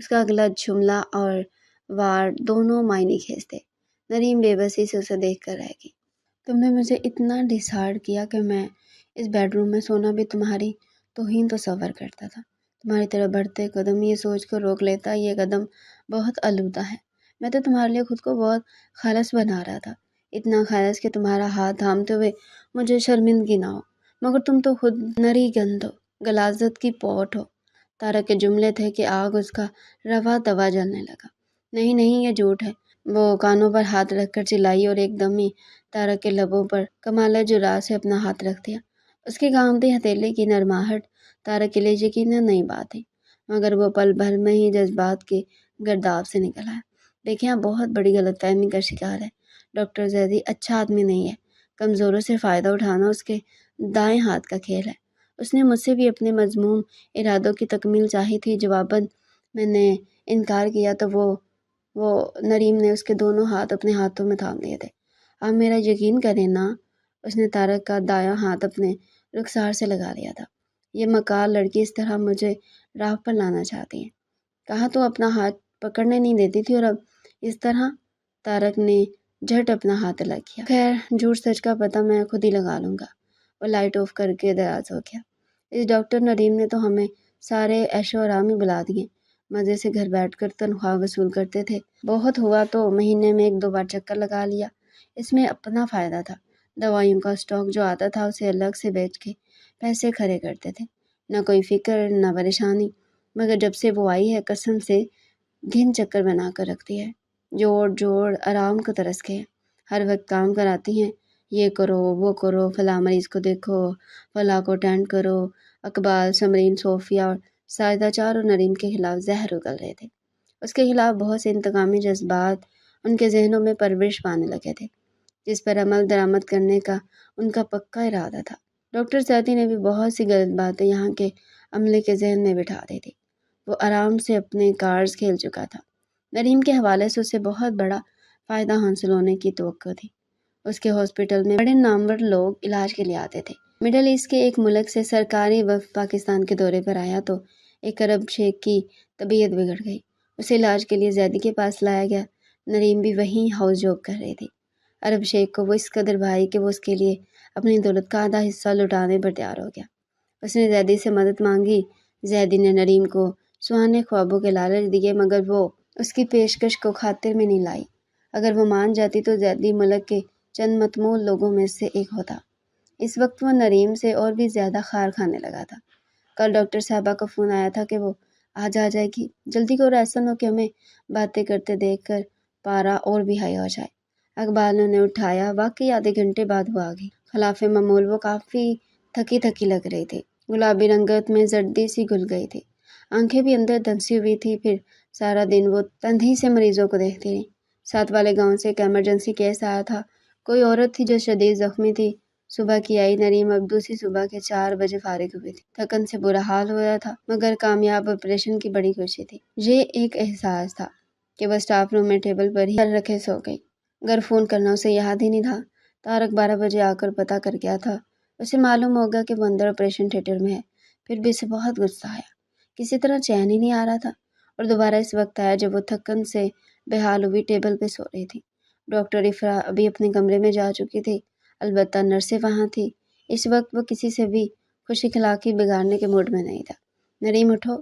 اس کا اگلا جملہ اور وار دونوں معنی خیز تھے۔ نریم بے بسی سے اسے دیکھ کر رہ گئی۔ تم نے مجھے اتنا ڈسہارڈ کیا کہ میں اس بیڈ روم میں سونا بھی تمہاری توہین تصور کرتا تھا۔ تمہاری طرف بڑھتے قدم یہ سوچ کر روک لیتا، یہ قدم بہت آلودہ ہے۔ میں تو تمہارے لیے خود کو بہت خالص بنا رہا تھا، اتنا خالص کہ تمہارا ہاتھ تھامتے ہوئے مجھے شرمندگی نہ ہو، مگر تم تو خود نری گند ہو، غلاظت کی پوٹ ہو۔ طارق کے جملے تھے کہ آگ اس کا روا دوا جلنے لگا۔ نہیں نہیں، یہ جھوٹ ہے، وہ کانوں پر ہاتھ رکھ کر چلائی اور ایک دم ہی طارق کے لبوں پر کمالہ جرأت سے اپنا ہاتھ رکھ دیا۔ اس کی کانپتی ہتھیلی کی نرماہٹ طارق کے لیے یقیناً نئی بات ہے، مگر وہ پل بھر میں ہی جذبات کے گرداب سے نکل آیا۔ دیکھیں، آپ بہت بڑی غلط فہمی کا شکار ہے۔ ڈاکٹر زیدی اچھا آدمی نہیں ہے، کمزوروں سے فائدہ اٹھانا اس کے دائیں ہاتھ کا کھیل ہے۔ اس نے مجھ سے بھی اپنے مذموم ارادوں کی تکمیل چاہی تھی، جواباً میں نے انکار کیا تو وہ نریم نے اس کے دونوں ہاتھ اپنے ہاتھوں میں تھام لیے تھے۔ آپ میرا یقین کریں نا، اس نے طارق کا دایاں ہاتھ اپنے رخسار سے لگا لیا تھا۔ یہ مکار لڑکی اس طرح مجھے راہ پر لانا چاہتی ہے۔ کہا تو اپنا ہاتھ پکڑنے نہیں دیتی تھی، اور اب اس طرح؟ طارق نے جھٹ اپنا ہاتھ الگ کیا۔ خیر، جھوٹ سچ کا پتہ میں خود ہی لگا لوں گا۔ وہ لائٹ آف کر کے دراز ہو گیا۔ اس ڈاکٹر نریم نے تو ہمیں سارے عیش و آرام ہی بلا دیے۔ مزے سے گھر بیٹھ کر تنخواہ وصول کرتے تھے، بہت ہوا تو مہینے میں 1-2 بار چکر لگا لیا۔ اس میں اپنا فائدہ تھا، دوائیوں کا اسٹاک جو آتا تھا اسے الگ سے بیچ کے پیسے کھڑے کرتے تھے۔ نہ کوئی فکر نہ پریشانی، مگر جب سے وہ آئی ہے قسم سے گھن چکر بنا کر رکھتی ہے۔ جوڑ آرام کو ترس کے ہر وقت کام کراتی ہیں، یہ کرو وہ کرو، فلاں مریض کو دیکھو، فلاں کو اٹینڈ کرو۔ اقبال، سمرین، صوفیہ اور ساجدہ چاروں نریم کے خلاف زہر اگل رہے تھے۔ اس کے خلاف بہت سے انتقامی جذبات ان کے ذہنوں میں پرورش پانے لگے تھے، جس پر عمل درآمد کرنے کا ان کا پکا ارادہ تھا۔ ڈاکٹر سیدی نے بھی بہت سی غلط باتیں یہاں کے عملے کے ذہن میں بٹھا دی تھی۔ وہ آرام سے اپنے کارڈز کھیل چکا تھا۔ نریم کے حوالے سے اسے بہت بڑا فائدہ حاصل ہونے کی توقع تھی۔ اس کے ہاسپٹل میں بڑے نامور لوگ علاج کے لیے آتے تھے۔ مڈل ایسٹ کے ایک ملک سے سرکاری وفد پاکستان کے دورے پر آیا تو ایک عرب شیخ کی طبیعت بگڑ گئی، اسے علاج کے لیے زیدی کے پاس لایا گیا۔ نریم بھی وہیں ہاؤس جاب کر رہی تھی۔ عرب شیخ کو وہ اس قدر بھائی کہ وہ اس کے لیے اپنی دولت کا آدھا حصہ لٹانے پر تیار ہو گیا۔ اس نے زیدی سے مدد مانگی۔ زیدی نے نریم کو سہانے خوابوں کے لالچ دیے، مگر وہ اس کی پیشکش کو خاطر میں نہیں لائی۔ اگر وہ مان جاتی تو زیدی ملک کے چند متمول لوگوں میں سے ایک ہوتا۔ اس وقت وہ نریم سے اور بھی زیادہ خار کھانے لگا تھا۔ کل ڈاکٹر صاحبہ کا فون آیا تھا کہ وہ آج آ جائے گی، جلدی کرو، ایسا نہ ہو کہ ہمیں باتیں کرتے دیکھ کر پارا اور بھی ہائی ہو جائے۔ اقبال نے اٹھایا، واقعی آدھے گھنٹے بعد وہ آ گئی۔ خلاف معمول وہ کافی تھکی لگ رہی تھی، گلابی رنگت میں زردی سی گھل گئی تھی، آنکھیں بھی اندر دھنسی ہوئی تھی۔ پھر سارا دن وہ تندھی سے مریضوں کو دیکھتی رہی۔ ساتھ والے گاؤں سے ایک ایمرجنسی کیس آیا تھا، کوئی عورت تھی جو شدید زخمی تھی۔ صبح کی آئی نریم اب دوسری صبح کے 4 بجے فارغ ہوئی تھی۔ تھکن سے برا حال ہو رہا تھا، مگر کامیاب آپریشن کی بڑی خوشی تھی۔ یہ ایک احساس تھا کہ وہ اسٹاف روم میں ٹیبل پر ہی سر رکھے سو گئی۔ گھر فون کرنا اسے یاد ہی نہیں تھا۔ طارق 12 بجے آ کر پتہ کر گیا تھا۔ اسے معلوم ہوگا کہ وہ اندر آپریشن تھیٹر میں ہے۔ پھر بھی اسے بہت غصہ آیا، کسی طرح چین ہی نہیں آ رہا تھا، اور دوبارہ اس وقت آیا جب وہ تھکن سے بحال ہوئی ٹیبل پہ سو رہی تھی۔ ڈاکٹر افرا ابھی اپنے کمرے میں جا چکی تھی، البتہ نرسیں وہاں تھی۔ اس وقت وہ کسی سے بھی خوش اخلاقی بگاڑنے کے موڈ میں نہیں تھا۔ نریم اٹھو،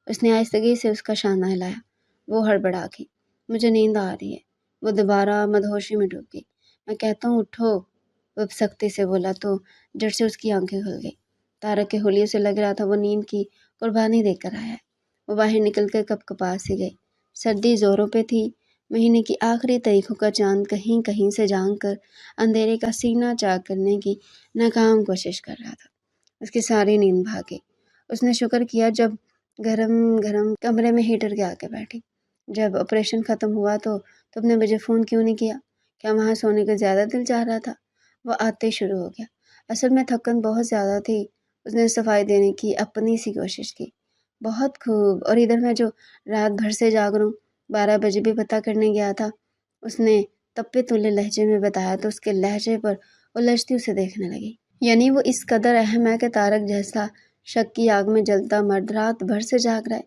اس نے آہستگی سے اس کا شانہ ہلایا۔ وہ ہڑبڑا گئی، مجھے نیند آ رہی ہے۔ وہ دوبارہ مدہوشی میں ڈوب گئی۔ میں کہتا ہوں اٹھو، وہ سختی سے بولا تو جٹ سے اس کی آنکھیں کھل گئی۔ طارق کے حلیے سے لگ رہا تھا وہ نیند کی قربانی دے کر آیا ہے۔ وہ باہر نکل کر کپ کپا سی گئی۔ سردی زوروں پہ تھی، مہینے کی آخری تاریخوں کا چاند کہیں کہیں سے جھانک کر اندھیرے کا سینہ چاک کرنے کی ناکام کوشش کر رہا تھا۔ اس کی ساری نیند بھاگ گئی۔ اس نے شکر کیا جب گرم کمرے میں ہیٹر کے آگے بیٹھی۔ جب آپریشن ختم ہوا تو تم نے مجھے فون کیوں نہیں کیا؟ کیا وہاں سونے کا زیادہ دل چاہ رہا تھا؟ وہ آتے شروع ہو گیا۔ اصل میں تھکن بہت زیادہ تھی۔ اس نے صفائی دینے کی اپنی سی کوشش کی۔ بہت خوب، اور ادھر میں جو رات بھر سے جاگ رہا ہوں، 12 بجے بھی پتہ کرنے گیا تھا۔ اس نے تپے تلے لہجے میں بتایا تو اس کے لہجے پر الجھتی اسے دیکھنے لگی۔ یعنی وہ اس قدر اہم ہے کہ طارق جیسا شک کی آگ میں جلتا مرد رات بھر سے جاگ رہا ہے،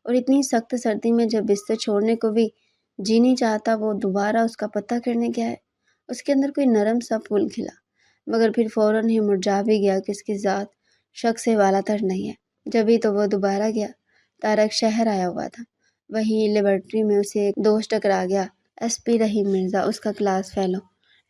اور اتنی سخت سردی میں جب بستر چھوڑنے کو بھی جی نہیں چاہتا وہ دوبارہ اس کا پتہ کرنے گیا ہے۔ اس کے اندر کوئی نرم سا پھول کھلا، مگر پھر فوراً ہی مرجھا بھی گیا کہ اس کی ذات شک سے والا تر نہیں ہے۔ جبھی تو وہ دوبارہ گیا۔ طارق شہر آیا ہوا تھا۔ وہیں لیبارٹری میں اسے ایک دوست ٹکرا گیا، ایس پی رحیم مرزا۔ اس کا کلاس فیلو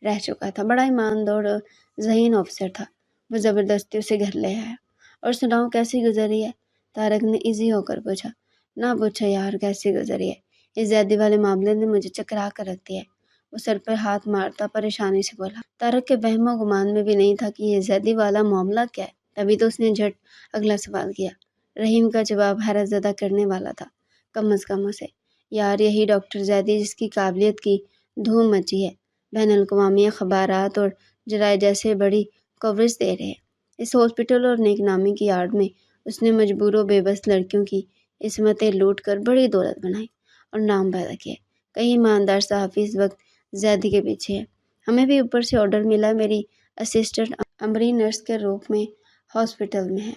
رہ چکا تھا، بڑا ایماندار اور ذہین آفیسر تھا۔ وہ زبردستی اسے گھر لے آیا۔ اور سناؤ کیسی گزری ہے؟ طارق نے ایزی ہو کر پوچھا۔ نہ پوچھا یار کیسی گزری ہے، اس زیادی والے معاملے نے مجھے چکرا کر رکھ دیا ہے۔ وہ سر پر ہاتھ مارتا پریشانی سے بولا۔ طارق کے وہم و گمان میں بھی نہیں تھا کہ یہ زیادی والا معاملہ کیا ہے۔ تبھی تو اس نے جھٹ اگلا سوال کیا۔ رحیم کا جواب حیرت زدہ کرنے والا تھا، کم از کم اسے۔ یار یہی ڈاکٹر زیدی جس کی قابلیت کی دھوم مچی ہے، بین الاقوامی اخبارات اور جرائد جیسے بڑی کوریج دے رہے ہیں۔ اس ہاسپٹل اور نیک نامی کی آڑ میں اس نے مجبور و بے بس لڑکیوں کی عصمتیں لوٹ کر بڑی دولت بنائی اور نام پیدا کیا۔ کئی ایماندار صحافی اس وقت زیدی کے پیچھے ہے۔ ہمیں بھی اوپر سے آرڈر ملا، میری اسسٹنٹ عمری نرس کے روپ میں ہاسپٹل میں ہے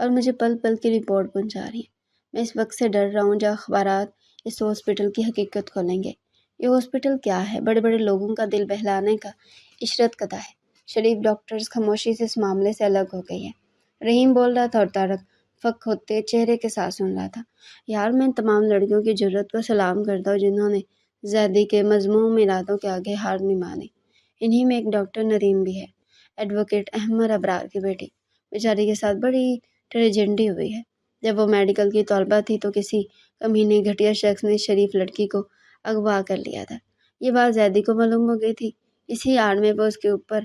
اور مجھے پل پل کی رپورٹ پہنچا رہی ہے۔ میں اس وقت سے ڈر رہا ہوں جب اخبارات اس ہاسپٹل کی حقیقت کھولیں گے۔ یہ ہاسپٹل کیا ہے؟ بڑے بڑے لوگوں کا دل بہلانے کا عشرت قدح ہے۔ شریف ڈاکٹرز خاموشی سے اس معاملے سے الگ ہو گئی ہے۔ رحیم بول رہا تھا اور طارق فک ہوتے چہرے کے ساتھ سن رہا تھا۔ یار میں ان تمام لڑکیوں کی جرت کو سلام کرتا ہوں جنہوں نے زیدی کے مذموم ارادوں کے آگے ہار نہیں مانی۔ انہی میں ایک ڈاکٹر نریم بھی ہے، ایڈوکیٹ احمد ابرار کی بیٹی۔ بیچاری کے ساتھ بڑی ٹریجڈی ہوئی ہے۔ جب وہ میڈیکل کی طالبہ تھی تو کسی کمینے گھٹیا شخص نے شریف لڑکی کو اغوا کر لیا تھا۔ یہ بات زیدی کو معلوم ہو گئی تھی، اسی آڑ میں وہ اس کے اوپر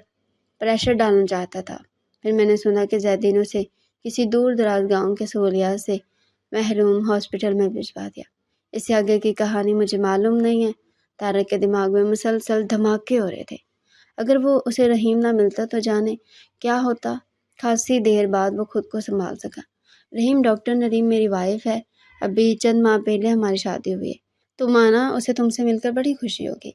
پریشر ڈالنا چاہتا تھا۔ پھر میں نے سنا کہ زیدی نے اسے کسی دور دراز گاؤں کے سہولیات سے محروم ہاسپٹل میں بھجوا دیا۔ اس سے آگے کی کہانی مجھے معلوم نہیں ہے۔ طارق کے دماغ میں مسلسل دھماکے ہو رہے تھے۔ اگر وہ اسے رحیم نہ ملتا تو جانے کیا ہوتا۔ خاصی دیر بعد وہ خود کو سنبھال سکا۔ رحیم ڈاکٹر نریم میری وائف ہے، ابھی چند ماہ پہلے ہماری شادی ہوئی ہے، تو مانا اسے تم سے مل کر بڑی خوشی ہوگی۔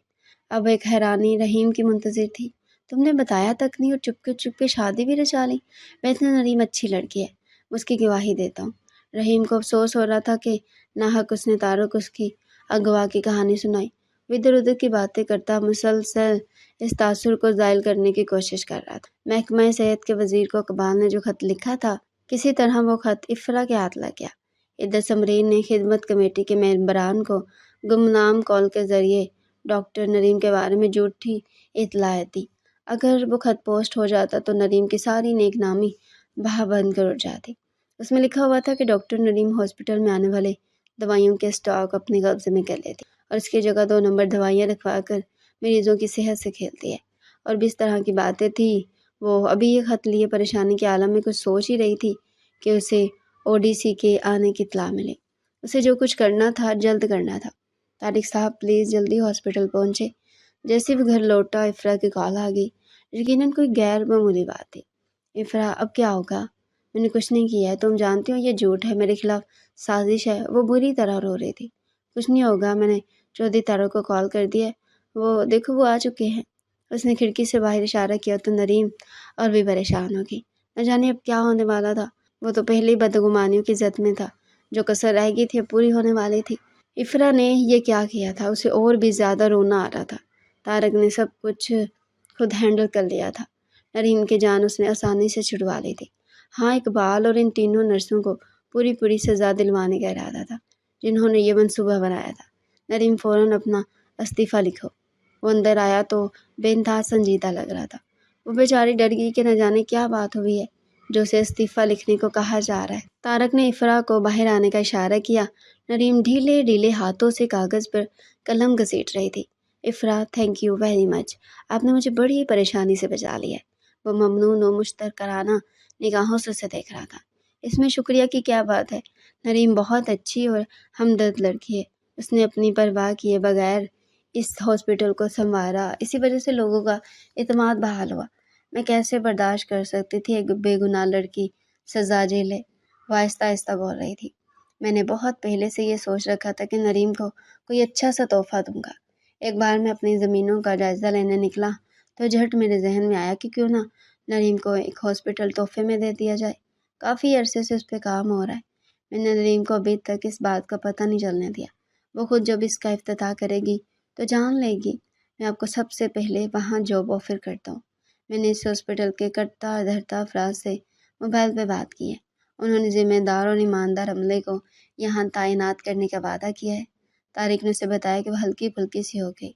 اب ایک حیرانی رحیم کی منتظر تھی۔ تم نے بتایا تک نہیں اور چپ کے شادی بھی رچا لی؟ ویسے نریم اچھی لڑکی ہے، میں اس کی گواہی دیتا ہوں۔ رحیم کو افسوس ہو رہا تھا کہ ناحق اس نے طارق اس کی اغوا کی کہانی سنائی۔ وہ ادھر ادھر کی باتیں کرتا مسلسل اس تاثر کو زائل کرنے کی کوشش کر رہا تھا۔ محکمہ صحت کے وزیر کو اقبال نے جو خط لکھا تھا، کسی طرح وہ خط افرا کے ہاتھ لگ گیا۔ ادھر سمرین نے خدمت کمیٹی کے ممبران کو گمنام کال کے ذریعے ڈاکٹر نریم کے بارے میں جھوٹی اطلاعات دی۔ اگر وہ خط پوسٹ ہو جاتا تو نریم کی ساری نیک نامی بہا بند کر اٹھ جاتی۔ اس میں لکھا ہوا تھا کہ ڈاکٹر نریم ہاسپٹل میں آنے والے دوائیوں کے اسٹاک اپنے قبضے میں کر لیتی اور اس کی جگہ 2 نمبر دوائیاں رکھوا کر مریضوں کی صحت سے کھیلتی ہے، اور بھی اس طرح کی باتیں تھیں۔ وہ ابھی یہ خط لیے پریشانی کے عالم میں کچھ سوچ ہی رہی تھی کہ اسے او ڈی سی کے آنے کی اطلاع ملے۔ اسے جو کچھ کرنا تھا جلد کرنا تھا۔ طارق صاحب پلیز جلدی ہاسپٹل پہنچے۔ جیسے وہ گھر لوٹا افرا کی کال آ گئی۔ یقیناً کوئی غیر معمولی بات تھی۔ افرا اب کیا ہوگا؟ میں نے کچھ نہیں کیا ہے، تم جانتی ہو یہ جھوٹ ہے، میرے خلاف سازش ہے۔ وہ بری طرح رو رہی تھی۔ کچھ نہیں ہوگا، میں نے چودھری طارق کو کال کر دیا ہے، وہ دیکھو وہ آ چکے ہیں۔ اس نے کھڑکی سے باہر اشارہ کیا تو نریم اور بھی پریشان ہوگی۔ نہ جانے اب کیا ہونے والا تھا۔ وہ تو پہلے ہی بدگمانیوں کی زد میں تھا، جو کسر رہ گئی تھی اب پوری ہونے والی تھی۔ افرا نے یہ کیا کیا تھا؟ اسے اور بھی زیادہ رونا آ رہا تھا۔ طارق نے سب کچھ خود ہینڈل کر لیا تھا۔ نریم کی جان اس نے آسانی سے چھڑوا لی تھی۔ ہاں اقبال اور ان تینوں نرسوں کو پوری سزا دلوانے کا ارادہ تھا جنہوں نے یہ منصوبہ بنایا تھا۔ نریم فوراً اپنا استعفیٰ لکھو۔ وہ اندر آیا تو بے انتہا سنجیدہ لگ رہا تھا۔ وہ بیچاری ڈر گئی کہ نہ جانے کیا بات ہوئی ہے جو اسے استعفیٰ لکھنے کو کہا جا رہا ہے۔ طارق نے افرا کو باہر آنے کا اشارہ کیا۔ نریم ڈھیلے ہاتھوں سے کاغذ پر قلم گھسیٹ رہی تھی۔ افرا تھینک یو ویری مچ، آپ نے مجھے بڑی پریشانی سے بچا لیا ہے۔ وہ ممنون و مشترکانہ نگاہوں سے اسے دیکھ رہا تھا۔ اس میں شکریہ کی کیا بات ہے، نریم بہت اچھی اور ہمدرد لڑکی ہے۔ اس نے اپنی پرواہ کیے بغیر اس ہاسپٹل کو سنوارا، اسی وجہ سے لوگوں کا اعتماد بحال ہوا۔ میں کیسے برداشت کر سکتی تھی ایک بے گناہ لڑکی سزا جیلے؟ وہ آہستہ بول رہی تھی۔ میں نے بہت پہلے سے یہ سوچ رکھا تھا کہ نریم کو کوئی اچھا سا تحفہ دوں گا۔ ایک بار میں اپنی زمینوں کا جائزہ لینے نکلا تو جھٹ میرے ذہن میں آیا کہ کیوں نہ نریم کو ایک ہاسپٹل تحفے میں دے دیا جائے۔ کافی عرصے سے اس پہ کام ہو رہا ہے۔ میں نے نریم کو ابھی تک اس بات کا پتہ نہیں چلنے دیا۔ وہ خود جب اس کا افتتاح کرے گی تو جان لے گی۔ میں آپ کو سب سے پہلے وہاں جاب آفر کرتا ہوں۔ میں نے اس ہاسپٹل کے کٹتا دھرتا افراد سے موبائل پہ بات کی ہے۔ انہوں نے ذمہ دار اور ایماندار عملے کو یہاں تعینات کرنے کا وعدہ کیا ہے۔ طارق نے اسے بتایا کہ وہ ہلکی پھلکی سی ہو گئی۔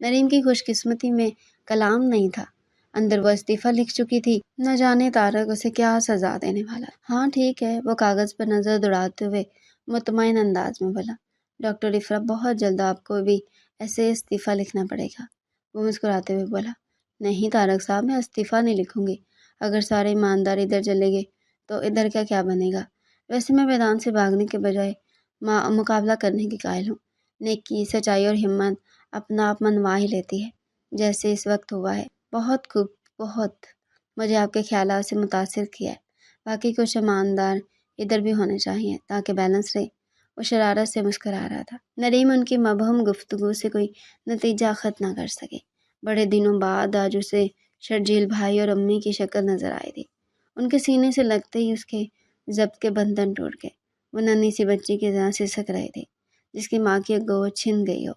نریم کی خوش قسمتی میں کلام نہیں تھا۔ اندر وہ استعفیٰ لکھ چکی تھی۔ نہ جانے طارق اسے کیا سزا دینے والا۔ ہاں ٹھیک ہے، وہ کاغذ پر نظر دوڑاتے ہوئے مطمئن انداز میں بولا۔ ڈاکٹر افرا، بہت جلد آپ کو بھی ایسے استعفیٰ لکھنا پڑے گا۔ وہ مسکراتے ہوئے بولا۔ نہیں طارق صاحب، میں استعفیٰ نہیں لکھوں گی۔ اگر سارے ایماندار ادھر چلے گئے تو ادھر کا کیا بنے گا؟ ویسے میں میدان سے بھاگنے کے بجائے مقابلہ کرنے کی قائل ہوں۔ نیکی، سچائی اور ہمت اپنا آپ منوا ہی لیتی ہے، جیسے اس وقت ہوا ہے۔ بہت خوب، بہت۔ مجھے آپ کے خیالات سے متاثر کیا ہے۔ باقی کچھ ایماندار ادھر بھی ہونے چاہیے تاکہ بیلنس رہے۔ وہ شرارت سے مسکرا رہا تھا۔ نریم ان کی مبہم گفتگو سے کوئی نتیجہ اخذ نہ کر سکے۔ بڑے دنوں بعد آج اسے شرجیل بھائی اور امی کی شکل نظر آئی تھی۔ ان کے سینے سے لگتے ہی اس کے ضبط کے بندھن ٹوٹ گئے۔ وہ ننھی سی بچی کی طرح سسک رہے تھے جس کی ماں کی گود چھن گئی ہو۔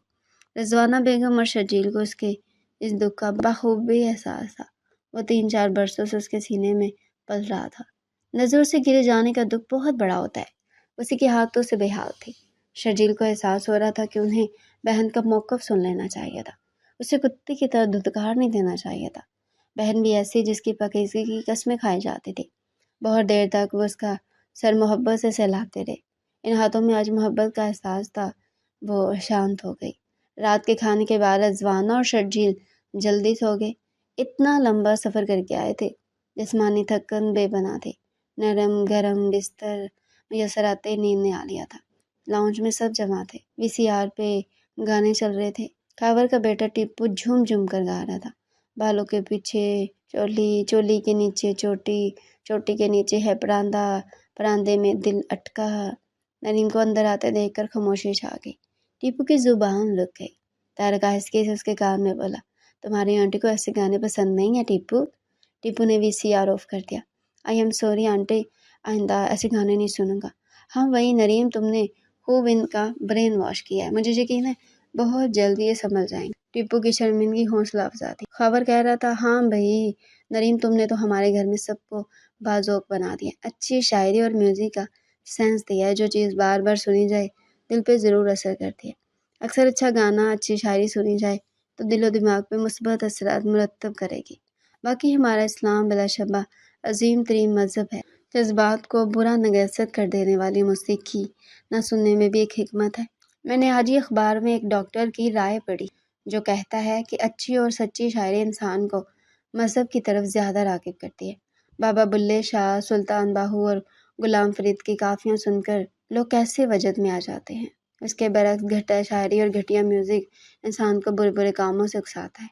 رضوانہ بیگم اور شرجیل کو اس کے اس دکھ کا بخوبی احساس تھا۔ وہ 3-4 برسوں سے اس کے سینے میں پل رہا تھا۔ نظر سے گرے جانے کا دکھ بہت بڑا ہوتا ہے۔ اسی کے ہاتھوں سے بے حال تھی۔ شرجیل کو احساس ہو رہا تھا کہ انہیں بہن کا موقف سن لینا چاہیے تھا۔ اسے کتے کی طرح دھتکار نہیں دینا چاہیے تھا۔ بہن بھی ایسی جس کی پاکیزگی کی قسمیں کھائی جاتی تھی۔ بہت دیر تک وہ اس کا سر محبت سے سہلاتے رہے۔ ان ہاتھوں میں آج محبت کا احساس تھا۔ وہ شانت ہو گئی۔ رات کے کھانے کے بعد رضوانہ اور شرجیل جلدی سو گئے۔ اتنا لمبا سفر کر کے آئے تھے، جسمانی تھکن بے بنا تھی۔ نرم گرم بستر میسر آتے نیند نے آ لیا تھا۔ لاؤنج میں سب جمع تھے۔ VCR پہ گانے چل رہے تھے۔ خاور کا بیٹا ٹیپو جھوم جھوم کر گا رہا تھا۔ بالوں کے پیچھے چولی، چولی کے نیچے چوٹی، چوٹی کے نیچے ہے پراندہ، پراندے میں دل اٹکا۔ نریم کو اندر آتے دیکھ کر خاموشی چھا گئی۔ ٹیپو کی زبان رک گئی۔ طارق آہستگی سے اس کے کان میں بولا، تمہاری آنٹی کو ایسے گانے پسند نہیں ہیں ٹیپو؟ ٹیپو نے VCR آف کر دیا۔ آئی ایم سوری آنٹی، آئندہ ایسے گانے نہیں سنوں گا۔ ہاں وہی نریم، تم نے خوب ان کا برین واش کیا ہے۔ مجھے یقین ہے بہت جلد یہ سنبھل جائیں گے۔ ٹیپو کی شرمندگی حوصلہ افزا تھی۔ خاور کہہ رہا تھا، ہاں بھائی نریم، تم نے تو ہمارے گھر میں سب کو باذوق بنا دیا۔ اچھی شاعری اور میوزک کا سینس دیا ہے۔ جو چیز بار بار سنی جائے دل پہ ضرور اثر کرتی ہے۔ اکثر اچھا گانا، اچھی شاعری سنی جائے تو دل و دماغ پہ مثبت اثرات مرتب کرے گی۔ باقی ہمارا اسلام بلا شبہ عظیم ترین مذہب ہے۔ جذبات کو برا نگہست کر دینے والی موسیقی نہ سننے میں بھی ایک حکمت ہے۔ میں نے آج ہی اخبار میں ایک ڈاکٹر کی رائے پڑھی جو کہتا ہے کہ اچھی اور سچی شاعری انسان کو مذہب کی طرف زیادہ راغب کرتی ہے۔ بابا بلے شاہ، سلطان باہو اور غلام فرید کی کافیاں سن کر لوگ کیسے وجد میں آ جاتے ہیں۔ اس کے برعکس گھٹیا شاعری اور گھٹیا میوزک انسان کو برے برے کاموں سے اکساتا ہے۔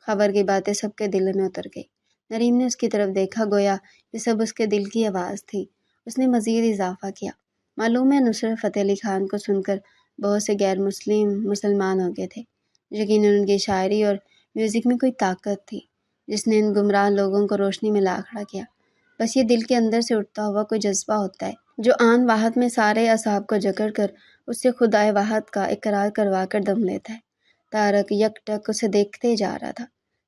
خبر کی باتیں سب کے دل میں اتر گئی۔ نریم نے اس کی طرف دیکھا، گویا یہ سب اس کے دل کی آواز تھی۔ اس نے مزید اضافہ کیا، معلوم ہے نصرت فتح علی خان کو سن کر بہت سے غیر مسلم مسلمان ہو گئے تھے۔ یقیناً ان کی شاعری اور میوزک میں کوئی طاقت تھی جس نے ان گمراہ لوگوں کو روشنی میں لا کھڑا کیا۔ بس یہ دل کے اندر سے اٹھتا ہوا کوئی جذبہ ہوتا ہے جو آن واحد میں سارے اصحاب کو جکڑ کر اس سے خدائے واحد کا اقرار کروا کر دم لیتا ہے۔ طارق یک ٹک اسے دیکھتے جا رہا تھا۔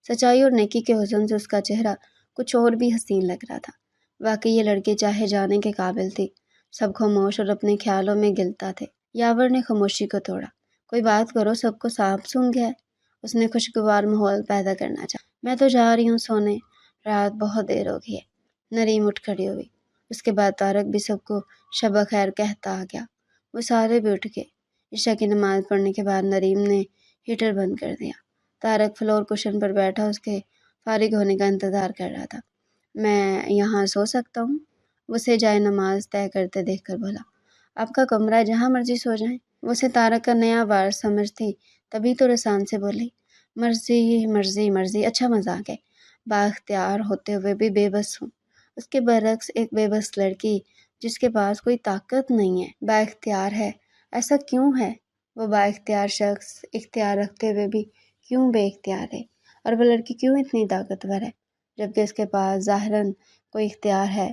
سچائی اور نیکی کے حسن سے اس کا چہرہ کچھ اور بھی حسین لگ رہا تھا۔ واقعی یہ لڑکی چاہے جانے کے قابل تھی۔ سب خاموش اور اپنے خیالوں میں گلتا تھے۔ یاور نے خاموشی کو توڑا، کوئی بات کرو، سب کو سانپ سونگھ گیا ہے۔ اس نے خوشگوار ماحول پیدا کرنا چاہا۔ میں تو جا رہی ہوں سونے، رات بہت دیر ہو گئی ہے۔ نریم اٹھ کھڑی ہوئی۔ اس کے بعد طارق بھی سب کو شب خیر کہتا آ گیا۔ وہ سارے بھی اٹھ گئے۔ عشاء کی نماز پڑھنے کے بعد نریم نے ہیٹر بند کر دیا۔ طارق فلور کشن پر بیٹھا اس کے فارغ ہونے کا انتظار کر رہا تھا۔ میں یہاں سو سکتا ہوں؟ وہ اسے جائے نماز طے کرتے دیکھ کر بولا۔ آپ کا کمرہ ہے، جہاں مرضی سو جائیں۔ وہ اسے طارق کا نیا وار سمجھ تھی، تبھی تو رسان سے بولی، مرضی مرضی مرضی، اچھا مذاق ہے۔ بااختیار ہوتے ہوئے بھی بے بس ہوں۔ اس کے برعکس ایک بے بس لڑکی جس کے پاس کوئی طاقت نہیں ہے با اختیار ہے۔ ایسا کیوں ہے؟ وہ با اختیار شخص اختیار رکھتے ہوئے بھی کیوں بے اختیار ہے؟ اور وہ لڑکی کیوں اتنی طاقتور ہے جبکہ اس کے پاس ظاہراً کوئی اختیار ہے؟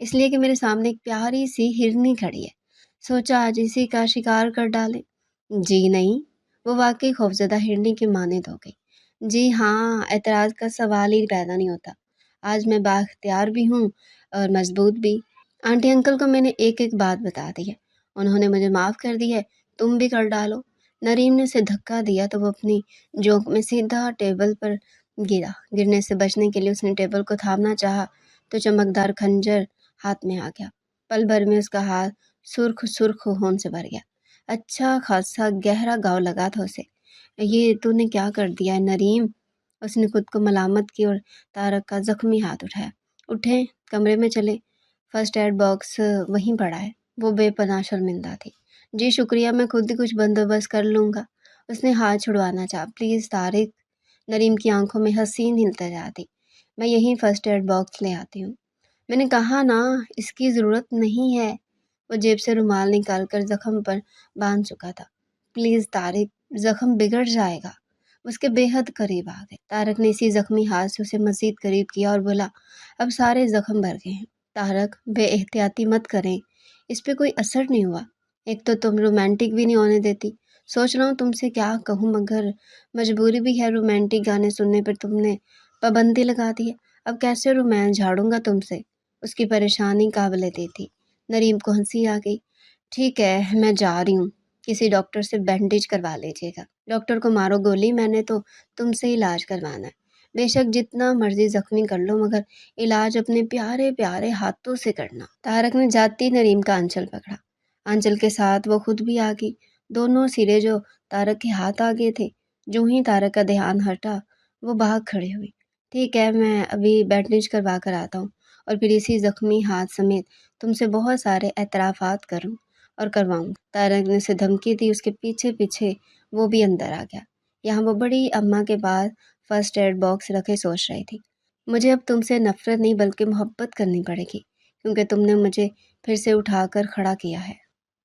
اس لیے کہ میرے سامنے ایک پیاری سی ہرنی کھڑی ہے، سوچا آج اسی کا شکار کر ڈالیں۔ جی نہیں، وہ واقعی خوفزدہ ہرنی کی مانند ہو گئی۔ جی ہاں، اعتراض کا سوال ہی پیدا نہیں ہوتا، آج میں بااختیار بھی ہوں اور مضبوط بھی۔ آنٹی انکل کو میں نے ایک ایک بات بتا دی ہے، انہوں نے مجھے معاف کر دی ہے، تم بھی کر ڈالو۔ نریم نے اسے دھکا دیا تو وہ اپنی جوک میں سیدھا ٹیبل پر گرا۔ گرنے سے بچنے کے لیے اس نے ٹیبل کو تھامنا چاہا تو چمکدار خنجر ہاتھ میں آ گیا۔ پل بھر میں اس کا ہاتھ سرخ خون سے بھر گیا۔ اچھا خاصا گہرا گاؤ لگا تھا اسے۔ یہ تو نے کیا کر دیا ہے نریم؟ اس نے خود کو ملامت کی اور طارق کا زخمی ہاتھ اٹھایا۔ اٹھیں، کمرے میں چلے، فرسٹ ایڈ باکس وہیں پڑا ہے۔ وہ بے پناہ شرمندہ تھی۔ جی شکریہ، میں خود ہی کچھ بندوبست کر لوں گا۔ اس نے ہاتھ چھڑوانا چاہا۔ پلیز طارق، نریم کی آنکھوں میں حسین التجا تھی۔ میں یہیں فرسٹ ایڈ باکس لے آتی ہوں۔ میں نے کہا نا، اس کی ضرورت نہیں ہے۔ وہ جیب سے رومال نکال کر زخم پر باندھ چکا تھا۔ پلیز طارق، زخم بگڑ جائے گا۔ اس کے بے حد قریب آ گئے۔ طارق نے اسی زخمی ہاتھ سے اسے مزید قریب کیا اور بولا، اب سارے زخم بھر گئے ہیں۔ طارق، بے احتیاطی مت کریں، اس پہ کوئی اثر نہیں ہوا۔ ایک تو تم رومانٹک بھی نہیں ہونے دیتی۔ سوچ رہا ہوں تم سے کیا کہوں، مگر مجبوری بھی ہے، رومانٹک گانے سننے پر تم نے پابندی لگا دی ہے۔ اب کیسے رومانس جھاڑوں گا تم سے؟ اس کی پریشانی قابل دید تھی۔ نریم کو ہنسی آ گئی۔ ٹھیک ہے، میں جا رہی ہوں، کسی ڈاکٹر سے بینڈیج کروا لیجیے گا۔ ڈاکٹر کو مارو گولی، میں نے تو تم سے علاج کروانا ہے۔ بے شک جتنا مرضی زخمی کر لو، مگر علاج اپنے پیارے پیارے ہاتھوں سے کرنا۔ طارق نے جاتی نریم کا آنچل پکڑا۔ آنچل کے ساتھ وہ خود بھی آ گئی۔ دونوں سرے جو طارق کے ہاتھ آ گئے تھے، جو ہی طارق کا دھیان ہٹا وہ بھاگ کھڑی ہوئی۔ ٹھیک ہے، میں ابھی بینڈیج کروا کر آتا ہوں اور پھر اسی زخمی ہاتھ سمیت تم سے بہت سارے اعترافات کروں اور کرواؤں۔ طارق نے اسے دھمکی دی۔ اس کے پیچھے پیچھے وہ بھی اندر آ گیا۔ یہاں وہ بڑی اماں کے پاس فرسٹ ایڈ باکس رکھے سوچ رہی تھی، مجھے اب تم سے نفرت نہیں بلکہ محبت کرنی پڑے گی، کیونکہ تم نے مجھے پھر سے اٹھا کر کھڑا کیا ہے۔